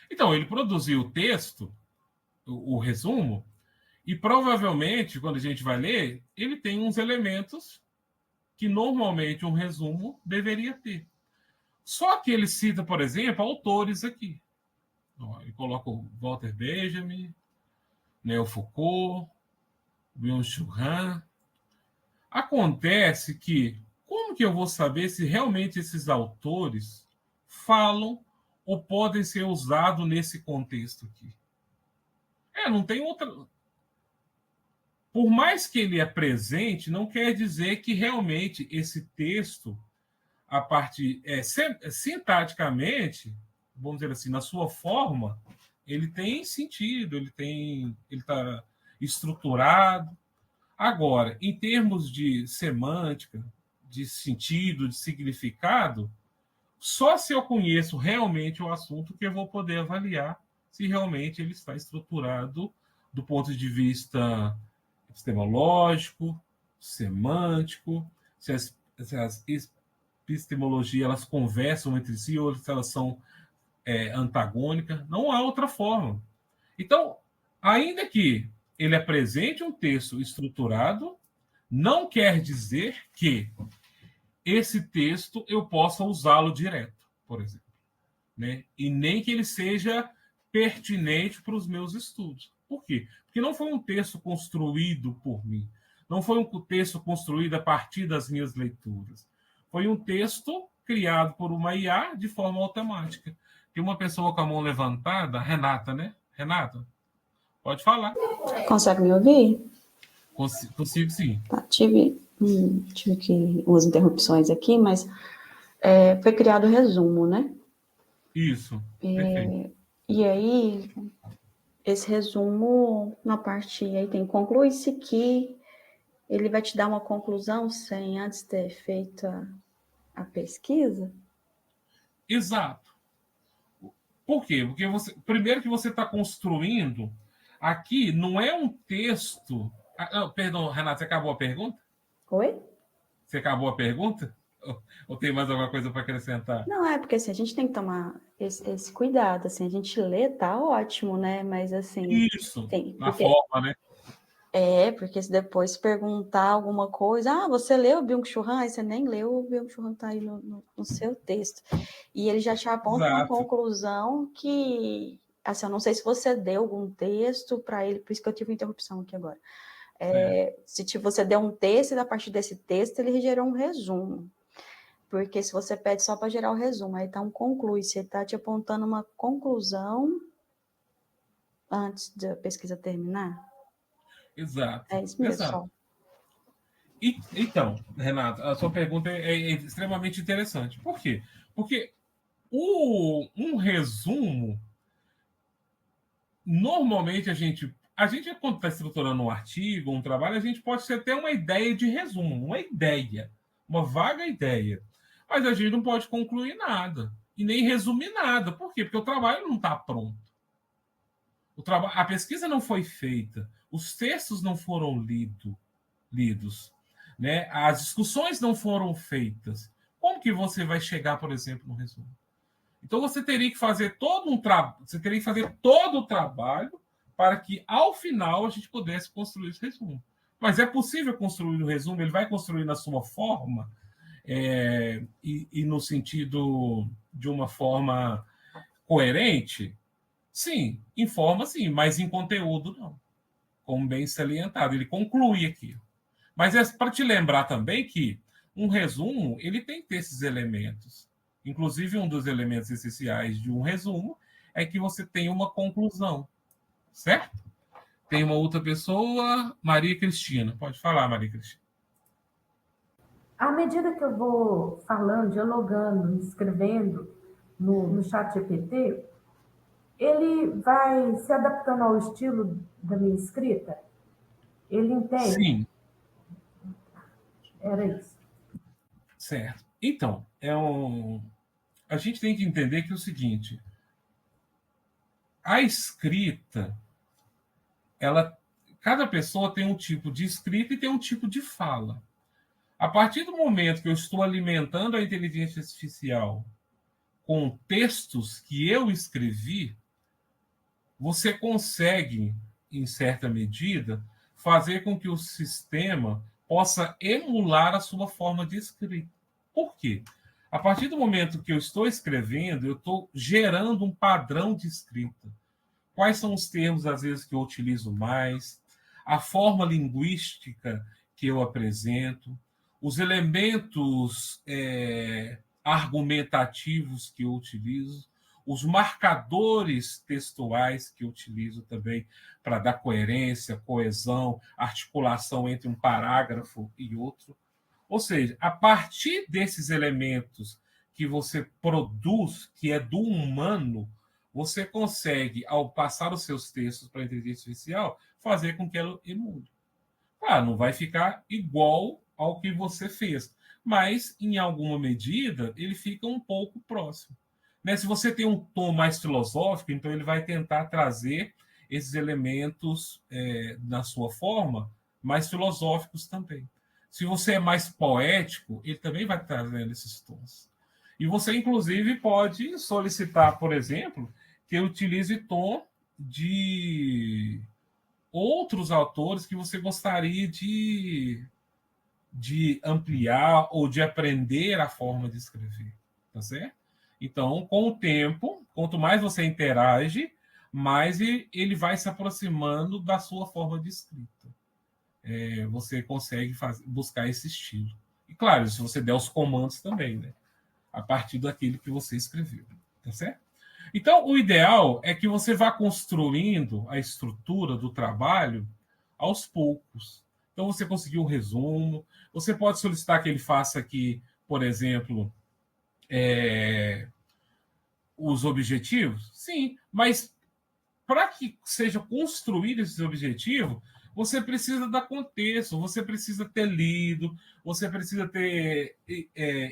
Então, ele produziu o texto, o resumo, e provavelmente, quando a gente vai ler, ele tem uns elementos que normalmente um resumo deveria ter. Só que ele cita, por exemplo, autores aqui. Ele coloca o Walter Benjamin, né, o Foucault, Byung-Chul Han. Acontece que, como que eu vou saber se realmente esses autores falam ou podem ser usados nesse contexto aqui? Não tem outra... Por mais que ele é presente, não quer dizer que realmente esse texto, a partir sintaticamente, vamos dizer assim, na sua forma, ele tem sentido, ele está estruturado. Agora, em termos de semântica, de sentido, de significado, só se eu conheço realmente o assunto que eu vou poder avaliar se realmente ele está estruturado do ponto de vista epistemológico, semântico, se as epistemologias elas conversam entre si ou se elas são antagônicas. Não há outra forma. Então, ainda que ele apresente um texto estruturado, não quer dizer que esse texto eu possa usá-lo direto, por exemplo, né? E nem que ele seja pertinente para os meus estudos. Por quê? Porque não foi um texto construído por mim. Não foi um texto construído a partir das minhas leituras. Foi um texto criado por uma IA de forma automática. Tem uma pessoa com a mão levantada, Renata, né? Renata, pode falar. Consegue me ouvir? Consigo, sim. Tá, tive que umas interrupções aqui, mas foi criado o resumo, né? Isso, perfeito. E aí, esse resumo, na parte aí tem conclui-se que ele vai te dar uma conclusão sem antes ter feito a pesquisa? Exato. Por quê? Porque primeiro que você está construindo, aqui não é um texto... perdão, Renata, você acabou a pergunta? Oi? Você acabou a pergunta? Ou tem mais alguma coisa para acrescentar? Não, porque assim, a gente tem que tomar esse cuidado, assim, a gente lê, tá ótimo, né? Mas assim... Isso, na forma, né? Porque se depois perguntar alguma coisa, você leu o Byung-Chul Han? Aí você nem leu, o Byung-Chul Han está aí no seu texto. E ele já te aponta uma conclusão que, assim, eu não sei se você deu algum texto para ele, por isso que eu tive uma interrupção aqui agora. Se você deu um texto e a partir desse texto ele gerou um resumo. Porque se você pede só para gerar o resumo, aí está um conclui, você está te apontando uma conclusão antes da pesquisa terminar. Exato. É isso mesmo. Exato. Então, Renata, a sua pergunta é extremamente interessante. Por quê? Porque um resumo, normalmente a gente quando está estruturando um artigo, um trabalho, a gente pode ter até uma ideia de resumo, uma vaga ideia. Mas a gente não pode concluir nada e nem resumir nada. Por quê? Porque o trabalho não está pronto. A pesquisa não foi feita, os textos não foram lidos, né? As discussões não foram feitas. Como que você vai chegar, por exemplo, no resumo? Então você teria que fazer todo o trabalho para que, ao final, a gente pudesse construir esse resumo. Mas é possível construir o resumo? Ele vai construir na sua forma e no sentido de uma forma coerente? Sim, em forma sim, mas em conteúdo não. Como bem salientado, ele conclui aqui. Mas é para te lembrar também que um resumo ele tem que ter esses elementos. Inclusive, um dos elementos essenciais de um resumo é que você tem uma conclusão. Certo? Tem uma outra pessoa, Maria Cristina. Pode falar, Maria Cristina. À medida que eu vou falando, dialogando, escrevendo no chat GPT, ele vai se adaptando ao estilo da minha escrita? Ele entende? Sim. Era isso. Certo. Então, a gente tem que entender que é o seguinte: a escrita, cada pessoa tem um tipo de escrita e tem um tipo de fala. A partir do momento que eu estou alimentando a inteligência artificial com textos que eu escrevi, você consegue, em certa medida, fazer com que o sistema possa emular a sua forma de escrita. Por quê? A partir do momento que eu estou escrevendo, eu estou gerando um padrão de escrita. Quais são os termos, às vezes, que eu utilizo mais, a forma linguística que eu apresento, os elementos argumentativos que eu utilizo, os marcadores textuais que eu utilizo também para dar coerência, coesão, articulação entre um parágrafo e outro. Ou seja, a partir desses elementos que você produz, que é do humano, você consegue, ao passar os seus textos para a inteligência artificial, fazer com que ela emule. Claro, não vai ficar igual ao que você fez, mas, em alguma medida, ele fica um pouco próximo. Né? Se você tem um tom mais filosófico, então ele vai tentar trazer esses elementos na sua forma, mais filosóficos também. Se você é mais poético, ele também vai trazendo esses tons. E você, inclusive, pode solicitar, por exemplo, que eu utilize tom de outros autores que você gostaria de ampliar ou de aprender a forma de escrever. Tá certo? Então, com o tempo, quanto mais você interage, mais ele vai se aproximando da sua forma de escrita. Você consegue buscar esse estilo. E, claro, se você der os comandos também, né? A partir daquilo que você escreveu. Tá certo? Então, o ideal é que você vá construindo a estrutura do trabalho aos poucos. Então, você conseguiu um resumo. Você pode solicitar que ele faça aqui, por exemplo, os objetivos? Sim, mas para que seja construído esse objetivo, você precisa dar contexto, você precisa ter lido, você precisa ter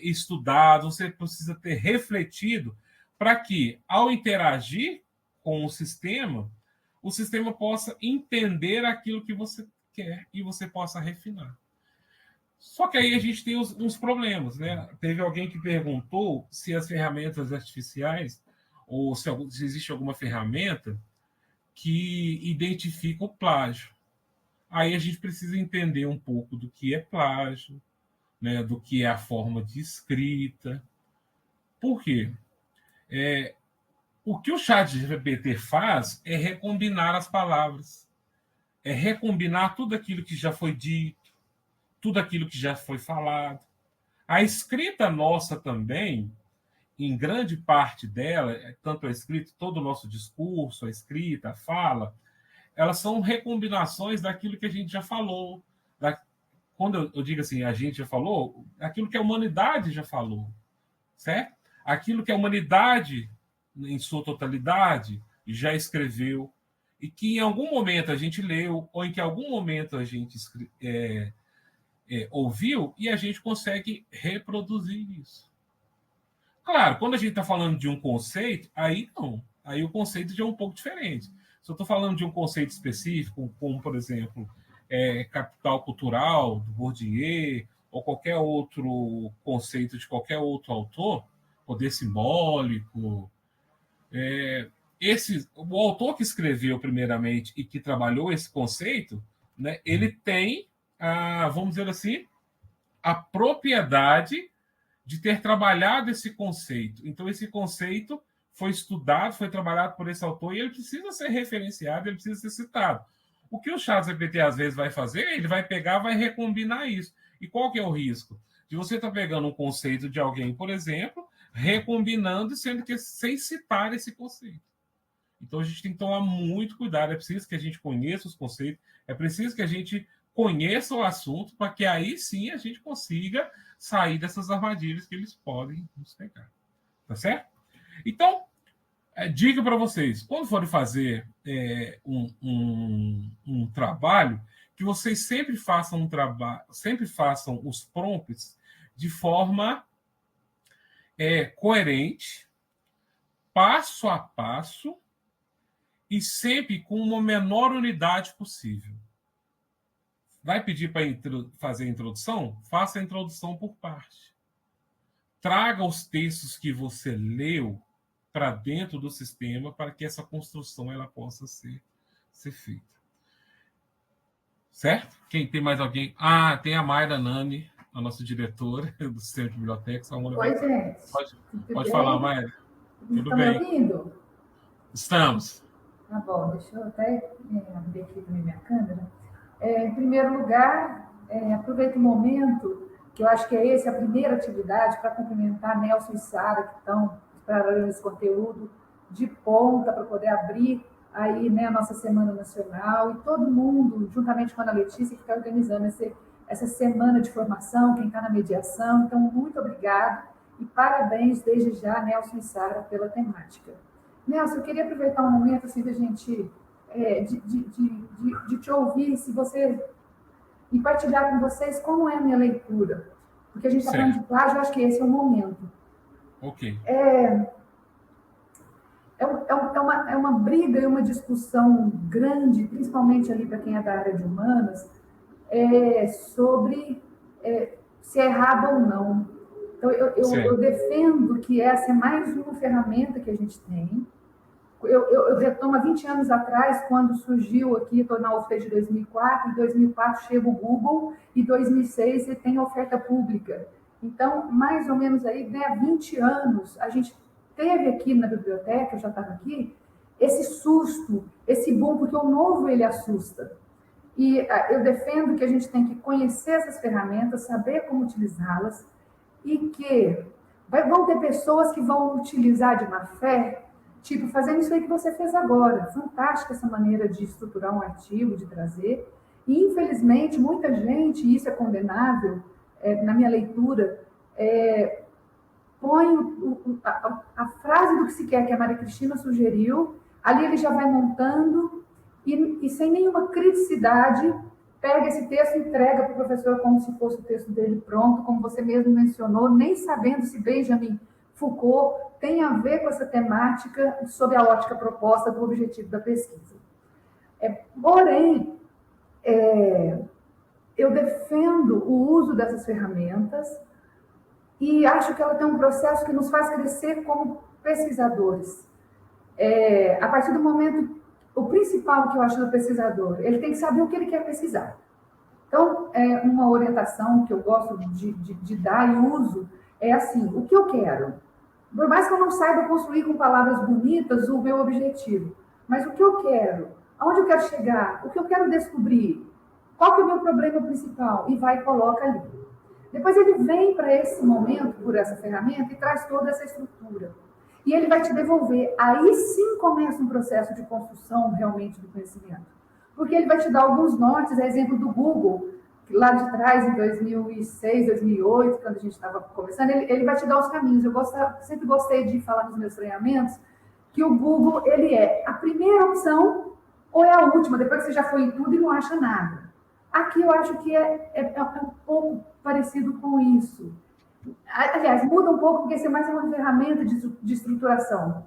estudado, você precisa ter refletido para que, ao interagir com o sistema possa entender aquilo que você quer e você possa refinar. Só que aí a gente tem uns problemas, né? Teve alguém que perguntou se as ferramentas artificiais ou se existe alguma ferramenta que identifica o plágio. Aí a gente precisa entender um pouco do que é plágio, né? Do que é a forma de escrita. Por quê? O que o ChatGPT faz é recombinar as palavras, é recombinar tudo aquilo que já foi dito, tudo aquilo que já foi falado. A escrita nossa também, em grande parte dela, tanto a escrita, todo o nosso discurso, a escrita, a fala, elas são recombinações daquilo que a gente já falou. Quando eu digo assim, a gente já falou, aquilo que a humanidade já falou, certo? Aquilo que a humanidade, em sua totalidade, já escreveu, e que em algum momento a gente leu, ou em que em algum momento a gente ouviu, e a gente consegue reproduzir isso. Claro, quando a gente está falando de um conceito, aí não. Aí o conceito já é um pouco diferente. Se eu estou falando de um conceito específico, como, por exemplo, capital cultural, do Bourdieu, ou qualquer outro conceito de qualquer outro autor, poder simbólico, o autor que escreveu primeiramente e que trabalhou esse conceito, né, ele tem, vamos dizer assim, a propriedade de ter trabalhado esse conceito. Então, esse conceito foi estudado, foi trabalhado por esse autor e ele precisa ser referenciado, ele precisa ser citado. O que o ChatGPT às vezes vai fazer, ele vai pegar, vai recombinar isso. E qual que é o risco? De você estar pegando um conceito de alguém, por exemplo, recombinando, sendo que sem citar esse conceito. Então, a gente tem que tomar muito cuidado. É preciso que a gente conheça os conceitos, é preciso que a gente conheça o assunto, para que aí sim a gente consiga sair dessas armadilhas que eles podem nos pegar. Tá certo? Então, dica para vocês, quando forem fazer um trabalho, que vocês sempre façam os prompts de forma coerente, passo a passo, e sempre com uma menor unidade possível. Vai pedir para fazer a introdução? Faça a introdução por parte. Traga os textos que você leu para dentro do sistema para que essa construção ela possa ser feita. Certo? Quem tem mais alguém? Ah, tem a Mayra Nani, a nossa diretora do Sistema de Bibliotecas. Oi, gente. Pode falar, Mayra. Tudo Estão bem? me ouvindo? Estamos. Tá bom, deixa eu até abrir aqui também minha câmera. Em primeiro lugar, aproveito o momento, que eu acho que é essa a primeira atividade, para cumprimentar Nelson e Sara, que estão preparando esse conteúdo de ponta para poder abrir aí, né, a nossa Semana Nacional, e todo mundo, juntamente com a Ana Letícia, que está organizando essa semana de formação, quem está na mediação. Então, muito obrigada e parabéns desde já, Nelson e Sara, pela temática. Nelson, eu queria aproveitar um momento assim, da gente de te ouvir, se você e partilhar com vocês como é a minha leitura, porque a gente está falando de plágio, eu acho que esse é o momento. Ok. É uma briga e uma discussão grande, principalmente ali para quem é da área de humanas, sobre se é errado ou não. Então, eu defendo que essa é mais uma ferramenta que a gente tem. Eu retomo há 20 anos atrás, quando surgiu aqui, estou na UFT de 2004, em 2004 chega o Google, e em 2006 você tem a oferta pública. Então, mais ou menos aí, né, há 20 anos, a gente teve aqui na biblioteca, eu já estava aqui, esse susto, esse boom, porque o novo ele assusta. E eu defendo que a gente tem que conhecer essas ferramentas, saber como utilizá-las, e que vão ter pessoas que vão utilizar de má fé, tipo, fazendo isso aí que você fez agora. Fantástica essa maneira de estruturar um artigo, de trazer. E, infelizmente, muita gente, e isso é condenável, na minha leitura, põe a frase do que se quer, que a Maria Cristina sugeriu, ali ele já vai montando, e sem nenhuma criticidade, pega esse texto e entrega para o professor como se fosse o texto dele pronto, como você mesmo mencionou, nem sabendo se Benjamin Foucault tem a ver com essa temática sob a ótica proposta do objetivo da pesquisa. Porém, eu defendo o uso dessas ferramentas e acho que ela tem um processo que nos faz crescer como pesquisadores. A partir do momento, o principal que eu acho do pesquisador, ele tem que saber o que ele quer pesquisar. Então, uma orientação que eu gosto de dar e uso é assim: o que eu quero? Por mais que eu não saiba construir com palavras bonitas o meu objetivo, mas o que eu quero? Aonde eu quero chegar? O que eu quero descobrir? Qual que é o meu problema principal? E vai e coloca ali. Depois ele vem para esse momento, por essa ferramenta, e traz toda essa estrutura. E ele vai te devolver. Aí sim começa um processo de construção realmente do conhecimento. Porque ele vai te dar alguns nortes, exemplo do Google, lá de trás, em 2006, 2008, quando a gente estava conversando, ele vai te dar os caminhos. Eu sempre gostei de falar nos meus treinamentos que o Google, ele é a primeira opção ou é a última, depois que você já foi em tudo e não acha nada. Aqui eu acho que é um pouco parecido com isso. Aliás, muda um pouco, porque isso é mais uma ferramenta de estruturação.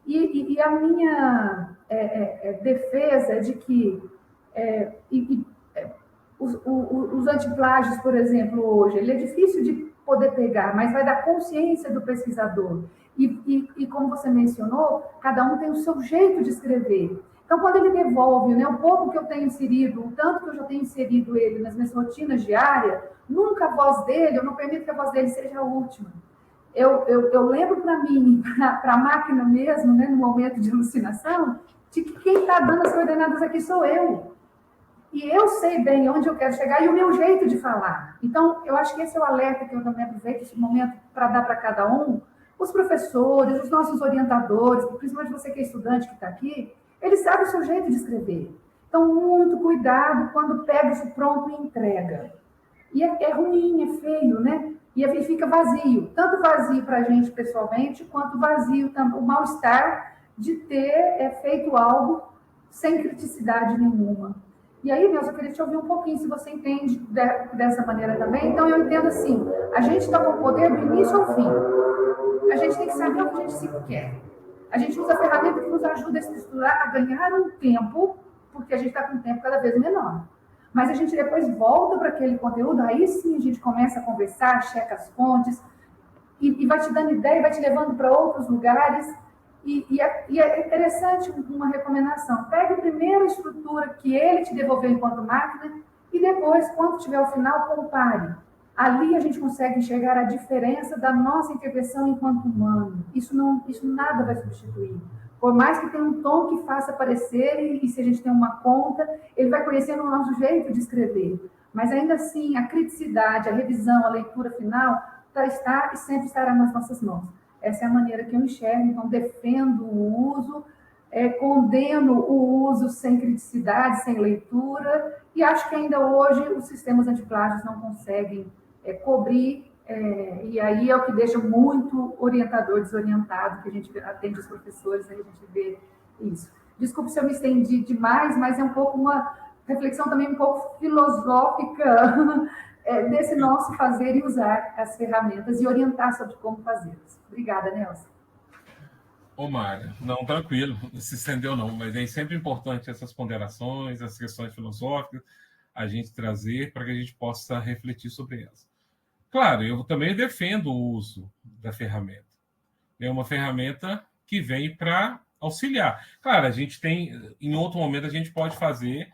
E a minha defesa é de que os antiplágios, por exemplo, hoje, ele é difícil de poder pegar, mas vai dar consciência do pesquisador. E como você mencionou, cada um tem o seu jeito de escrever. Então, quando ele devolve, né, o pouco que eu tenho inserido, o tanto que eu já tenho inserido ele nas minhas rotinas diárias, nunca a voz dele, eu não permito que a voz dele seja a última. Eu lembro para mim, para a máquina mesmo, né, no momento de alucinação, de que quem está dando as coordenadas aqui sou eu. E eu sei bem onde eu quero chegar e o meu jeito de falar. Então, eu acho que esse é o alerta que eu também aproveito esse momento para dar para cada um. Os professores, os nossos orientadores, principalmente você que é estudante que está aqui, eles sabem o seu jeito de escrever. Então, muito cuidado quando pega isso pronto e entrega. E é ruim, é feio, né? E aí fica vazio. Tanto vazio para a gente pessoalmente, quanto vazio, o mal-estar de ter feito algo sem criticidade nenhuma. E aí, Nelson, eu queria te ouvir um pouquinho, se você entende dessa maneira também. Então, eu entendo assim, a gente está com o poder do início ao fim. A gente tem que saber o que a gente se quer. A gente usa a ferramenta que nos ajuda a estruturar, a ganhar um tempo, porque a gente está com um tempo cada vez menor. Mas a gente depois volta para aquele conteúdo, aí sim a gente começa a conversar, checa as fontes, e vai te dando ideia, vai te levando para outros lugares. E é interessante uma recomendação. Pegue primeiro a estrutura que ele te devolveu enquanto máquina e depois, quando tiver o final, compare. Ali a gente consegue enxergar a diferença da nossa intervenção enquanto humano. Isso nada vai substituir. Por mais que tenha um tom que faça parecer, e se a gente tem uma conta, ele vai conhecendo o nosso jeito de escrever. Mas ainda assim, a criticidade, a revisão, a leitura final está e sempre estará nas nossas mãos. Essa é a maneira que eu enxergo, então defendo o uso, condeno o uso sem criticidade, sem leitura, e acho que ainda hoje os sistemas antiplágios não conseguem cobrir, e aí é o que deixa muito orientador desorientado, que a gente atende os professores, aí a gente vê isso. Desculpe se eu me estendi demais, mas é um pouco uma reflexão também um pouco filosófica desse nosso fazer e usar as ferramentas e orientar sobre como fazê-las. Obrigada, Nelson. Ô, Mária, não, tranquilo, não se estendeu não, mas é sempre importante essas ponderações, as questões filosóficas, a gente trazer para que a gente possa refletir sobre elas. Claro, eu também defendo o uso da ferramenta. É uma ferramenta que vem para auxiliar. Claro, a gente tem, em outro momento, a gente pode fazer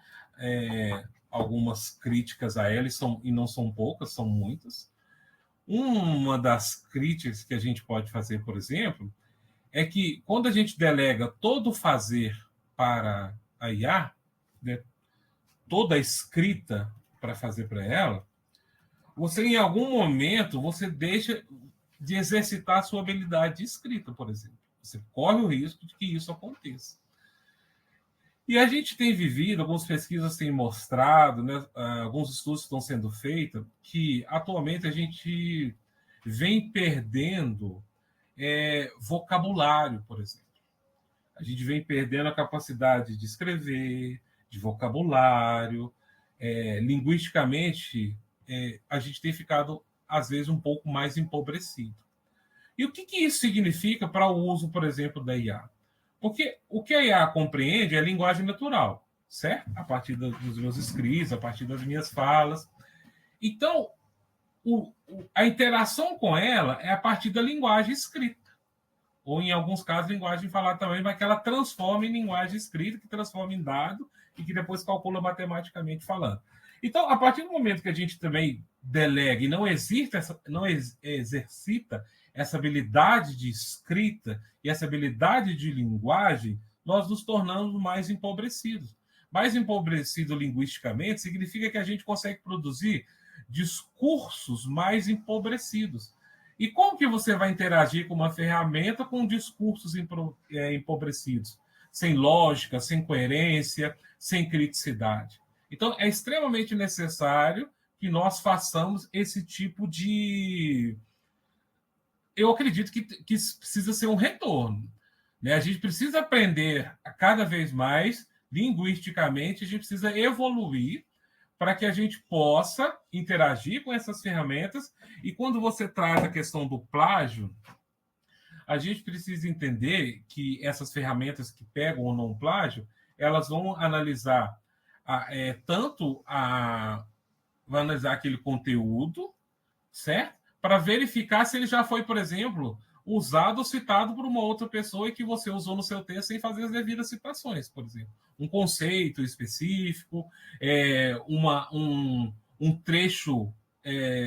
algumas críticas a ela, e não são poucas, são muitas. Uma das críticas que a gente pode fazer, por exemplo, é que quando a gente delega todo o fazer para a IA, né, toda a escrita para fazer para ela, você, em algum momento, você deixa de exercitar a sua habilidade de escrita, por exemplo. Você corre o risco de que isso aconteça. E a gente tem vivido, algumas pesquisas têm mostrado, né, alguns estudos estão sendo feitos, que atualmente a gente vem perdendo vocabulário, por exemplo. A gente vem perdendo a capacidade de escrever, de vocabulário. Linguisticamente, a gente tem ficado, às vezes, um pouco mais empobrecido. E o que isso significa para o uso, por exemplo, da IA? Porque o que a IA compreende é a linguagem natural, certo? A partir dos meus escritos, a partir das minhas falas. Então, a interação com ela é a partir da linguagem escrita. Ou, em alguns casos, linguagem falada também, mas que ela transforma em linguagem escrita, que transforma em dado e que depois calcula matematicamente falando. Então, a partir do momento que a gente também delega e não exercita essa habilidade de escrita e essa habilidade de linguagem, nós nos tornamos mais empobrecidos. Mais empobrecido linguisticamente significa que a gente consegue produzir discursos mais empobrecidos. E como que você vai interagir com uma ferramenta com discursos empobrecidos? Sem lógica, sem coerência, sem criticidade. Então, é extremamente necessário que nós façamos esse tipo de... Eu acredito que precisa ser um retorno. Né? A gente precisa aprender a cada vez mais, linguisticamente, a gente precisa evoluir para que a gente possa interagir com essas ferramentas. E quando você traz a questão do plágio, a gente precisa entender que essas ferramentas que pegam ou não plágio, elas vão analisar vai analisar aquele conteúdo, certo? Para verificar se ele já foi, por exemplo, usado ou citado por uma outra pessoa e que você usou no seu texto sem fazer as devidas citações, por exemplo. Um conceito específico, um trecho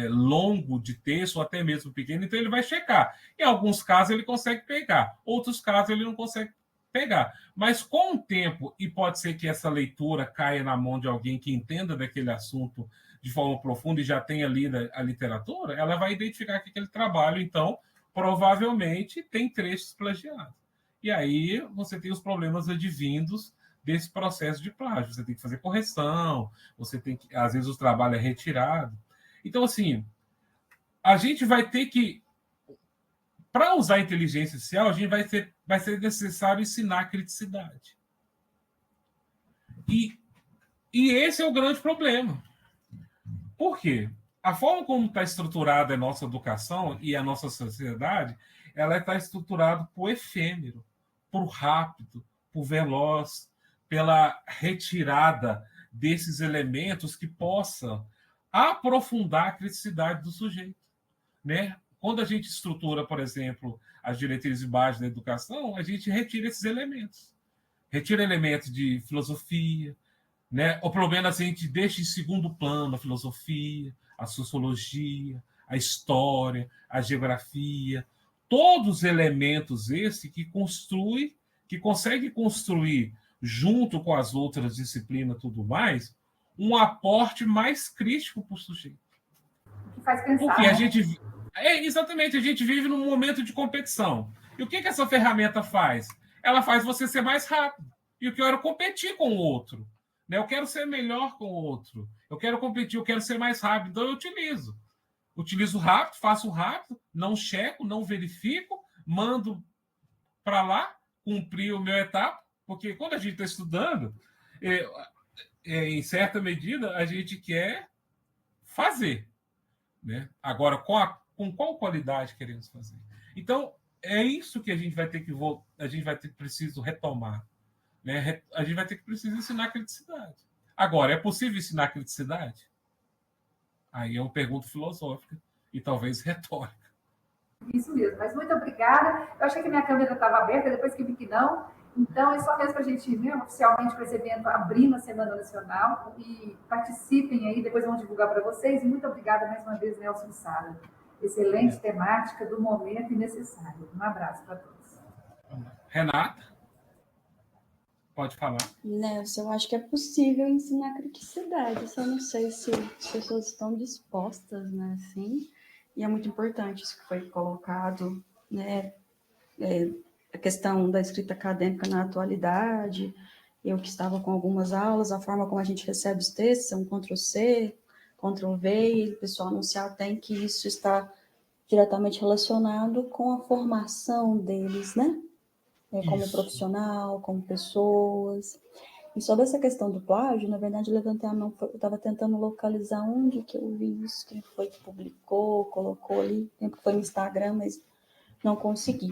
longo de texto, ou até mesmo pequeno, então ele vai checar. Em alguns casos ele consegue pegar, outros casos ele não consegue pegar. Mas com o tempo, e pode ser que essa leitura caia na mão de alguém que entenda daquele assunto de forma profunda e já tenha lido a literatura, ela vai identificar que aquele trabalho, então, provavelmente tem trechos plagiados. E aí você tem os problemas advindos desse processo de plágio. Você tem que fazer correção, você tem que, às vezes o trabalho é retirado. Então, assim, a gente vai ter que, para usar a inteligência artificial, a gente vai ser necessário ensinar a criticidade. E esse é o grande problema. Por quê? A forma como está estruturada a nossa educação e a nossa sociedade, ela está estruturada por efêmero, por rápido, por veloz, pela retirada desses elementos que possam aprofundar a criticidade do sujeito, né? quando a gente estrutura, por exemplo, as diretrizes básicas da educação, a gente retira esses elementos. Retira elementos de filosofia, né? Ou pelo menos a gente deixa em segundo plano a filosofia, a sociologia, a história, a geografia, todos os elementos esses que consegue construir, junto com as outras disciplinas e tudo mais, um aporte mais crítico para o sujeito. Que faz pensar. Porque a gente... exatamente, a gente vive num momento de competição. E o que essa ferramenta faz? Ela faz você ser mais rápido. E eu quero competir com o outro. Né? Eu quero ser melhor com o outro. Eu quero competir, eu quero ser mais rápido. Então eu utilizo. Utilizo rápido, faço rápido, não checo, não verifico, mando para lá, cumprir o meu etapa. Porque quando a gente está estudando, em certa medida, a gente quer fazer. Né? Agora, com qual qualidade queremos fazer? Então, é isso que a gente vai ter preciso retomar. Né? A gente vai ter que precisar ensinar criticidade. Agora, é possível ensinar criticidade? Aí é uma pergunta filosófica e talvez retórica. Isso mesmo, mas muito obrigada. Eu achei que minha câmera estava aberta, depois que vi que não. Então, é só mesmo para a gente, né, oficialmente, para esse evento, abrindo a Semana Nacional. E participem aí, depois vamos divulgar para vocês. E muito obrigada mais uma vez, Nelson e Sara. Excelente temática do momento e necessário. Um abraço para todos. Renata? Pode falar. Nelson, eu acho que é possível ensinar criticidade, só não sei se as pessoas estão dispostas, né, assim, e é muito importante isso que foi colocado, né, a questão da escrita acadêmica na atualidade, eu que estava com algumas aulas, a forma como a gente recebe os textos, é um Ctrl+C, Ctrl+V, e o pessoal anunciar tem que isso está diretamente relacionado com a formação deles, né, como profissional, como pessoas. E sobre essa questão do plágio, na verdade, eu levantei a mão, eu estava tentando localizar onde que eu vi isso, quem foi que publicou, colocou ali, tempo que foi no Instagram, mas não consegui.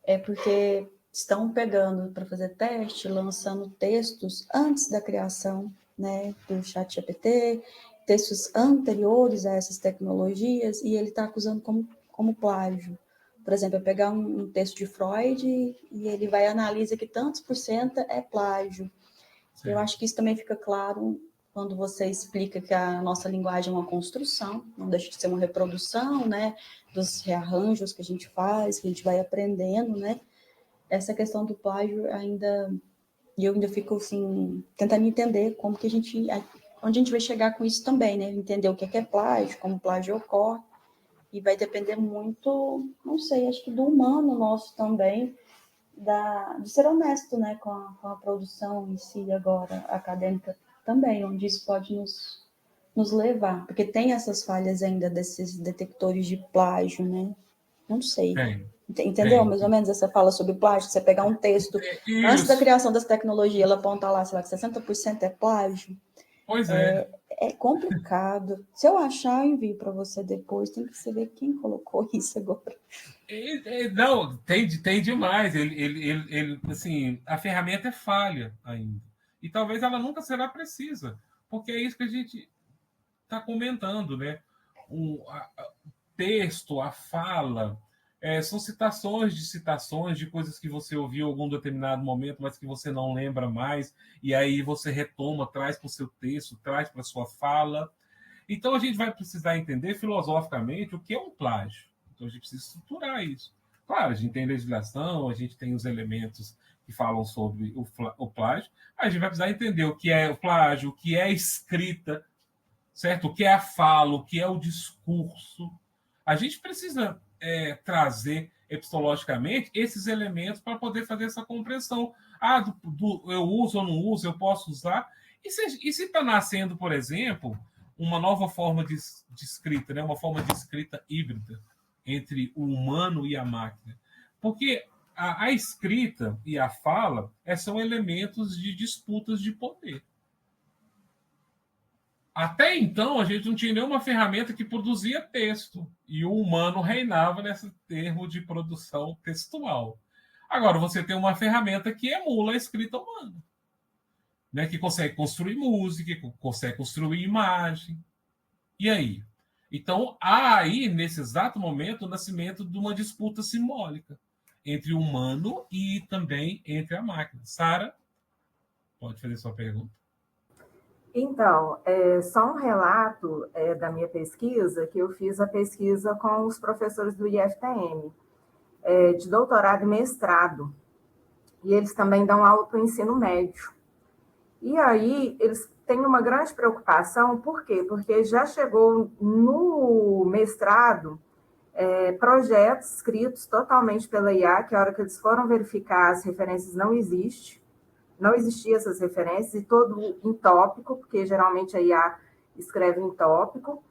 É porque estão pegando para fazer teste, lançando textos antes da criação, né, do ChatGPT, textos anteriores a essas tecnologias, e ele está acusando como plágio. Por exemplo, eu pegar um texto de Freud e ele vai analisar que tantos por cento é plágio. Sim. Eu acho que isso também fica claro quando você explica que a nossa linguagem é uma construção, não deixa de ser uma reprodução, né, dos rearranjos que a gente faz, que a gente vai aprendendo, né. Essa questão do plágio ainda... E eu ainda fico, assim, tentando entender como que onde a gente vai chegar com isso também, né, entender o que é plágio, como o plágio ocorre. E vai depender muito, não sei, acho que do humano nosso também, de ser honesto, né, com a produção em si agora, acadêmica também, onde isso pode nos levar. Porque tem essas falhas ainda desses detectores de plágio, né? Não sei. Entendeu? Mais ou menos essa fala sobre plágio, você pegar um texto, antes da criação dessa tecnologia, ela aponta lá, sei lá, que 60% é plágio. Pois é. É complicado. Se eu achar, eu envio para você depois. Tem que saber quem colocou isso agora. Não, tem demais. Ele, assim, a ferramenta é falha ainda. E talvez ela nunca será precisa. Porque é isso que a gente está comentando, né? O texto, a fala... são citações de coisas que você ouviu em algum determinado momento, mas que você não lembra mais, e aí você retoma, traz para o seu texto, traz para a sua fala. Então, a gente vai precisar entender filosoficamente o que é um plágio. Então, a gente precisa estruturar isso. Claro, a gente tem legislação, a gente tem os elementos que falam sobre o plágio, a gente vai precisar entender o que é o plágio, o que é a escrita, certo? O que é a fala, o que é o discurso. A gente precisa... trazer epistemologicamente esses elementos para poder fazer essa compreensão. Eu uso ou não uso, eu posso usar. E se está nascendo, por exemplo, uma nova forma de escrita, né? Uma forma de escrita híbrida entre o humano e a máquina? Porque a escrita e a fala são elementos de disputas de poder. Até então, a gente não tinha nenhuma ferramenta que produzia texto. E o humano reinava nesse termo de produção textual. Agora, você tem uma ferramenta que emula a escrita humana. Né? Que consegue construir música, que consegue construir imagem. E aí? Então, há aí, nesse exato momento, o nascimento de uma disputa simbólica entre o humano e também entre a máquina. Sara, pode fazer sua pergunta. Então, só um relato da minha pesquisa, que eu fiz a pesquisa com os professores do IFTM, de doutorado e mestrado, e eles também dão aula para o ensino médio. E aí, eles têm uma grande preocupação, por quê? Porque já chegou no mestrado projetos escritos totalmente pela IA, que a hora que eles foram verificar as referências não existiam essas referências, e todo em tópico, porque geralmente a IA escreve em tópico.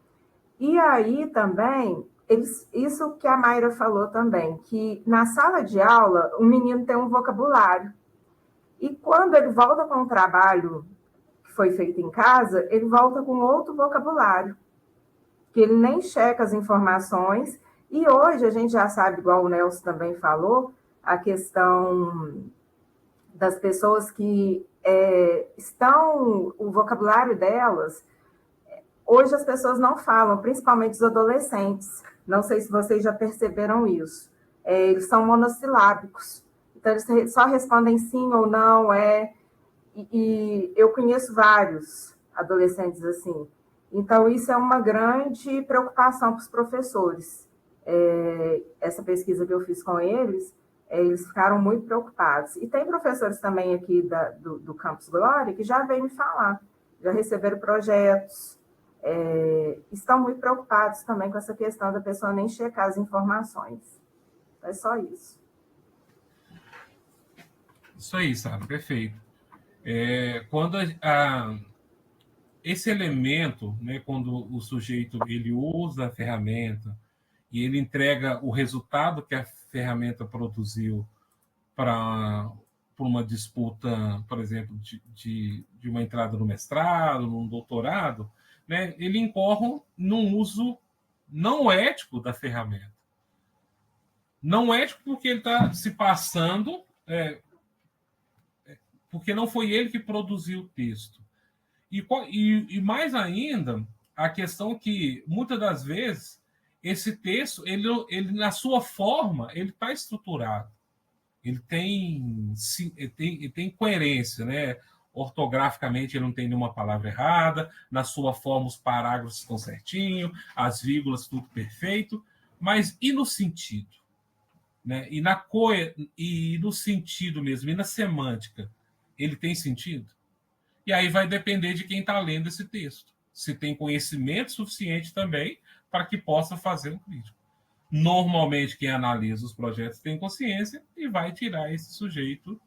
E aí também, isso que a Mayra falou também, que na sala de aula o menino tem um vocabulário, e quando ele volta com um trabalho que foi feito em casa, ele volta com outro vocabulário, que ele nem checa as informações. E hoje a gente já sabe, igual o Nelson também falou, a questão das pessoas que o vocabulário delas, hoje as pessoas não falam, principalmente os adolescentes. Não sei se vocês já perceberam isso. Eles são monossilábicos. Então, eles só respondem sim ou não, e eu conheço vários adolescentes assim. Então, isso é uma grande preocupação para os professores. Essa pesquisa que eu fiz com eles, eles ficaram muito preocupados. E tem professores também aqui do Campus Glória que já vêm me falar, já receberam projetos, estão muito preocupados também com essa questão da pessoa nem checar as informações. É só isso. Isso aí, Sara, perfeito. Quando esse elemento, né, quando o sujeito ele usa a ferramenta e ele entrega o resultado que a ferramenta produziu para uma disputa, por exemplo, de uma entrada no mestrado, num doutorado, né, ele incorre num uso não ético da ferramenta. Não ético porque ele está se passando, porque não foi ele que produziu o texto. E mais ainda, a questão que, muitas das vezes, esse texto, ele na sua forma, ele está estruturado. Ele tem coerência, né? Ortograficamente, ele não tem nenhuma palavra errada, na sua forma, os parágrafos estão certinho, as vírgulas, tudo perfeito, mas e no sentido? Né? E no sentido mesmo, e na semântica, ele tem sentido? E aí vai depender de quem está lendo esse texto. Se tem conhecimento suficiente também para que possa fazer um crítico. Normalmente, quem analisa os projetos tem consciência e vai tirar esse sujeito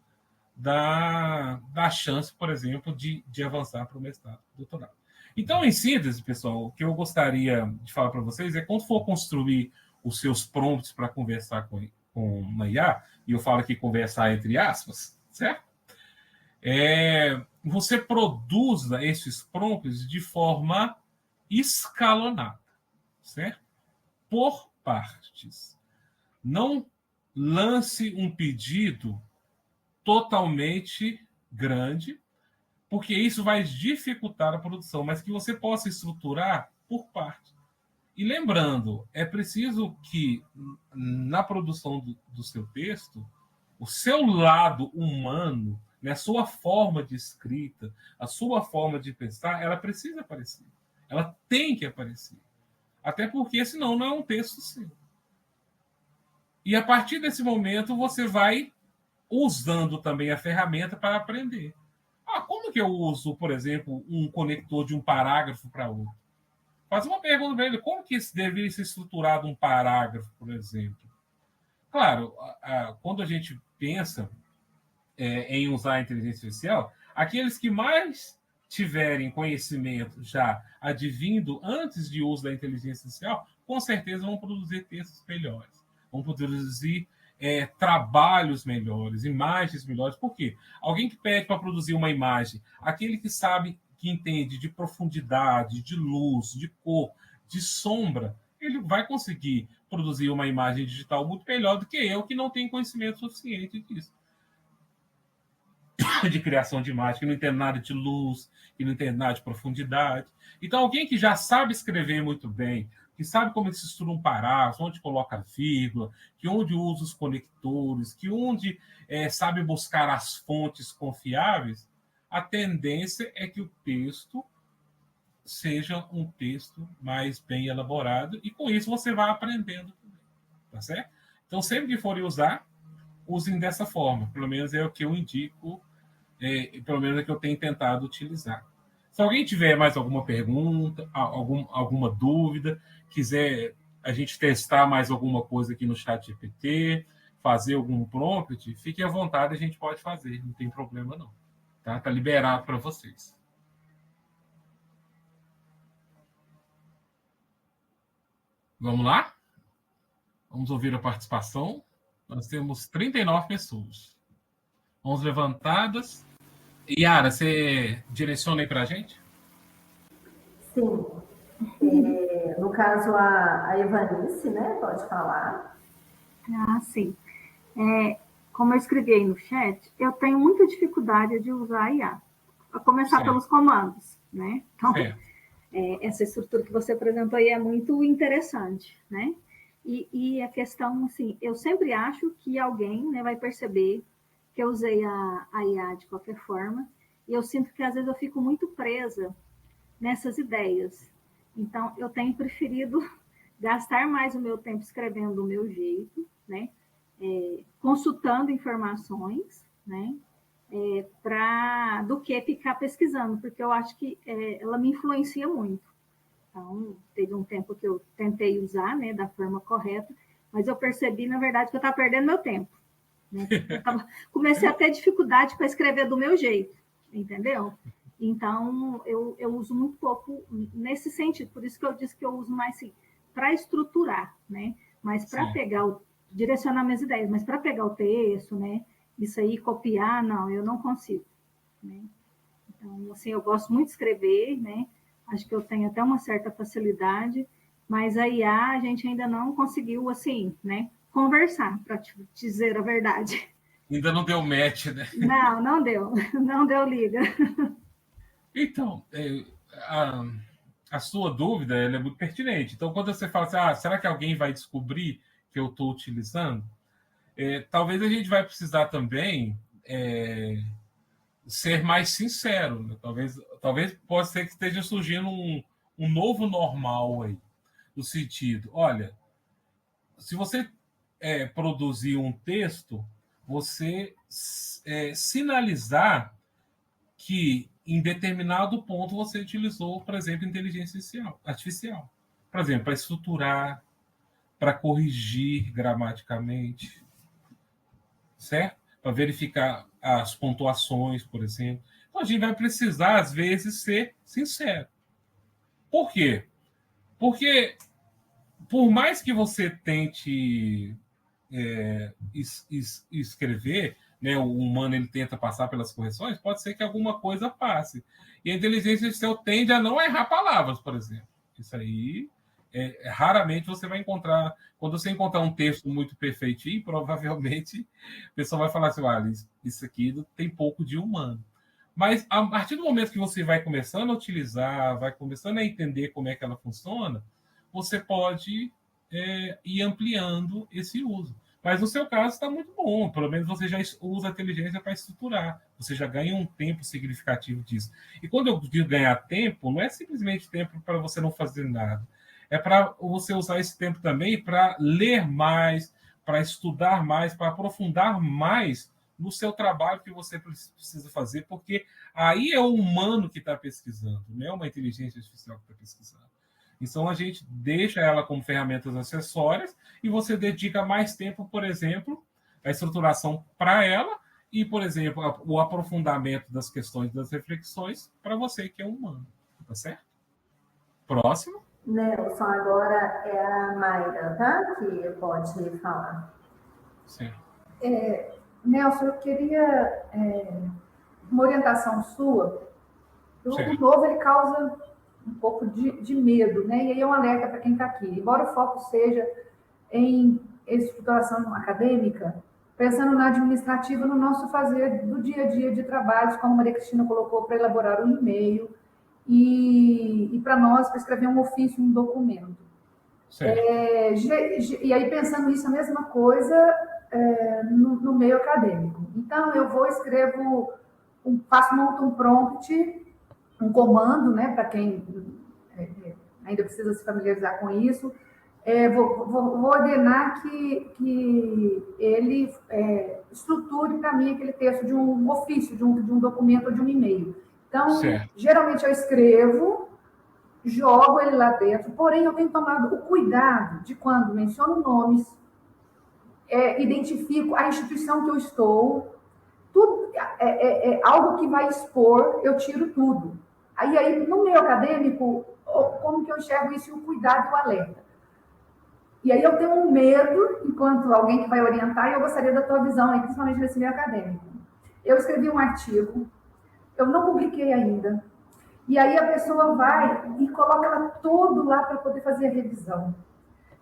da chance, por exemplo, de avançar para o mestrado, doutorado. Então, em síntese, pessoal, o que eu gostaria de falar para vocês é quando for construir os seus prompts para conversar com uma IA, e eu falo aqui conversar entre aspas, certo? Você produza esses prompts de forma escalonada, certo? Por partes. Não lance um pedido totalmente grande, porque isso vai dificultar a produção, mas que você possa estruturar por partes. E lembrando, é preciso que na produção do seu texto, o seu lado humano, né, a sua forma de escrita, a sua forma de pensar, ela precisa aparecer. Ela tem que aparecer. Até porque, senão, não é um texto seu. E a partir desse momento, você vai usando também a ferramenta para aprender. Como que eu uso, por exemplo, um conector de um parágrafo para outro? Faz uma pergunta para ele. Como que deveria ser estruturado um parágrafo, por exemplo? Claro, quando a gente pensa em usar a inteligência artificial, aqueles que mais tiverem conhecimento já advindo antes de uso da inteligência artificial, com certeza vão produzir textos melhores, vão produzir trabalhos melhores, imagens melhores. Por quê? Alguém que pede para produzir uma imagem, aquele que sabe, que entende de profundidade, de luz, de cor, de sombra, ele vai conseguir produzir uma imagem digital muito melhor do que eu, que não tenho conhecimento suficiente disso. De criação de imagem, que não entende nada de luz, que não entende nada de profundidade. Então, alguém que já sabe escrever muito bem, que sabe como se estrutura um parágrafo, onde coloca a vírgula, que onde usa os conectores, que onde sabe buscar as fontes confiáveis, a tendência é que o texto seja um texto mais bem elaborado, e com isso você vai aprendendo também, tá certo? Então, sempre que forem usar, usem dessa forma, pelo menos é o que eu indico, pelo menos é o que eu tenho tentado utilizar. Se alguém tiver mais alguma pergunta, alguma dúvida, quiser a gente testar mais alguma coisa aqui no ChatGPT, fazer algum prompt, fique à vontade, a gente pode fazer, não tem problema não. Tá liberado para vocês. Vamos lá? Vamos ouvir a participação. Nós temos 39 pessoas. Mãos levantadas. Yara, você direciona aí para a gente? Sim. No caso, a Ivanice, né? Pode falar. Ah, sim. Como eu escrevi aí no chat, eu tenho muita dificuldade de usar a IA. A começar pelos comandos, né? Então, essa estrutura que você apresentou aí é muito interessante, né? E a questão, assim, eu sempre acho que alguém, né, vai perceber que eu usei a IA de qualquer forma, e eu sinto que às vezes eu fico muito presa nessas ideias. Então, eu tenho preferido gastar mais o meu tempo escrevendo do meu jeito, né? Consultando informações, né? Do que ficar pesquisando, porque eu acho que ela me influencia muito. Então, teve um tempo que eu tentei usar, né, da forma correta, mas eu percebi, na verdade, que eu estava perdendo meu tempo. Né? Comecei a ter dificuldade para escrever do meu jeito, entendeu? Então, eu uso muito pouco nesse sentido, por isso que eu disse que eu uso mais assim, para estruturar, né? Mas para direcionar minhas ideias, mas para pegar o texto, né? Isso aí, copiar, não, eu não consigo. Né? Então, assim, eu gosto muito de escrever, né? Acho que eu tenho até uma certa facilidade, mas a IA a gente ainda não conseguiu, assim, né? Conversar, para te dizer a verdade. Ainda não deu match, né? Não deu. Não deu liga. Então, a sua dúvida ela é muito pertinente. Então, quando você fala assim, será que alguém vai descobrir que eu estou utilizando? Talvez a gente vai precisar também ser mais sincero. Né? Talvez possa ser que esteja surgindo um novo normal aí. No sentido, olha, se você produzir um texto, você sinalizar que em determinado ponto você utilizou, por exemplo, inteligência artificial. Por exemplo, para estruturar, para corrigir gramaticamente, certo? Para verificar as pontuações, por exemplo. Então, a gente vai precisar, às vezes, ser sincero. Por quê? Porque, por mais que você tente escrever, né, o humano ele tenta passar pelas correções, pode ser que alguma coisa passe. E a inteligência artificial tende a não errar palavras, por exemplo. Isso aí, raramente você vai encontrar... Quando você encontrar um texto muito perfeitinho, provavelmente a pessoa vai falar assim, isso aqui tem pouco de humano. Mas, a partir do momento que você vai começando a utilizar, vai começando a entender como é que ela funciona, você pode ir ampliando esse uso. Mas no seu caso está muito bom, pelo menos você já usa a inteligência para estruturar, você já ganha um tempo significativo disso. E quando eu digo ganhar tempo, não é simplesmente tempo para você não fazer nada, é para você usar esse tempo também para ler mais, para estudar mais, para aprofundar mais no seu trabalho que você precisa fazer, porque aí é o humano que está pesquisando, não é uma inteligência artificial que está pesquisando. Então, a gente deixa ela como ferramentas acessórias e você dedica mais tempo, por exemplo, à estruturação para ela e, por exemplo, o aprofundamento das questões, das reflexões para você que é humano. Tá certo? Próximo. Nelson, agora é a Mayra, tá? Que pode falar. Sim. Nelson, eu queria uma orientação sua. O novo, ele causa um pouco de medo, né? E aí é um alerta para quem está aqui. Embora o foco seja em estruturação acadêmica, pensando na administrativa, no nosso fazer do dia a dia de trabalhos, como a Maria Cristina colocou, para elaborar um e-mail e para nós, para escrever um ofício, um documento. E aí, pensando nisso, a mesma coisa no meio acadêmico. Então, eu vou, escrevo, monto um prompt, um comando, né, para quem ainda precisa se familiarizar com isso. Vou ordenar que ele estruture para mim aquele texto de um ofício, de um documento ou de um e-mail. Então, geralmente eu escrevo, jogo ele lá dentro, porém eu tenho tomado o cuidado de quando menciono nomes, identifico a instituição que eu estou, tudo algo que vai expor, eu tiro tudo. Aí no meio acadêmico, como que eu enxergo isso, o cuidado e o alerta. E aí eu tenho um medo, enquanto alguém que vai orientar, e eu gostaria da tua visão, aí, principalmente nesse meio acadêmico. Eu escrevi um artigo, eu não publiquei ainda, e aí a pessoa vai e coloca ela todo lá para poder fazer a revisão.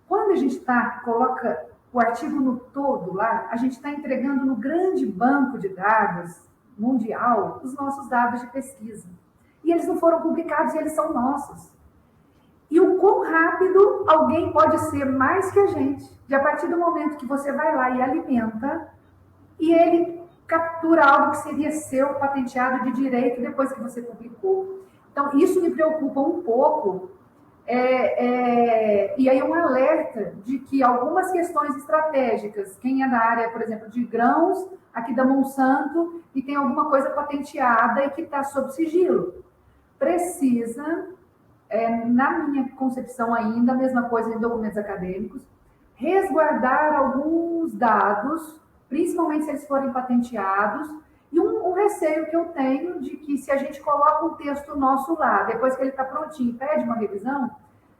Quando a gente coloca o artigo no todo lá, a gente está entregando no grande banco de dados mundial os nossos dados de pesquisa. E eles não foram publicados, e eles são nossos. E o quão rápido alguém pode ser mais que a gente. E a partir do momento que você vai lá e alimenta, e ele captura algo que seria seu, patenteado de direito, depois que você publicou. Então, isso me preocupa um pouco. E aí um alerta de que algumas questões estratégicas, quem é da área, por exemplo, de grãos, aqui da Monsanto, e tem alguma coisa patenteada e que está sob sigilo, precisa... na minha concepção ainda, a mesma coisa em documentos acadêmicos, resguardar alguns dados, principalmente se eles forem patenteados, e um receio que eu tenho de que se a gente coloca um texto nosso lá, depois que ele está prontinho, pede uma revisão,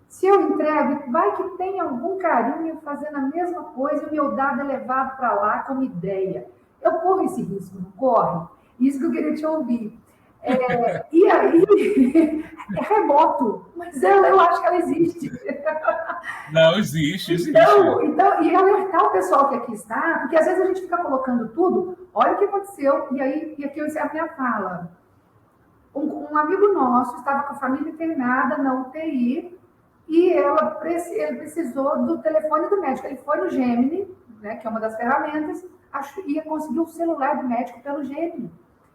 se eu entrego, vai que tem algum carinho fazendo a mesma coisa e o meu dado é levado para lá como ideia. Eu corro esse risco, não corre? Isso que eu queria te ouvir. E aí, é remoto, mas eu acho que ela existe. Não, existe. Então, e alertar o pessoal que aqui está, porque às vezes a gente fica colocando tudo, olha o que aconteceu, e aqui eu encerro minha fala. Um amigo nosso estava com a família internada na UTI, e ele precisou do telefone do médico. Ele foi no Gemini, né, que é uma das ferramentas, ia conseguir o celular do médico pelo Gemini.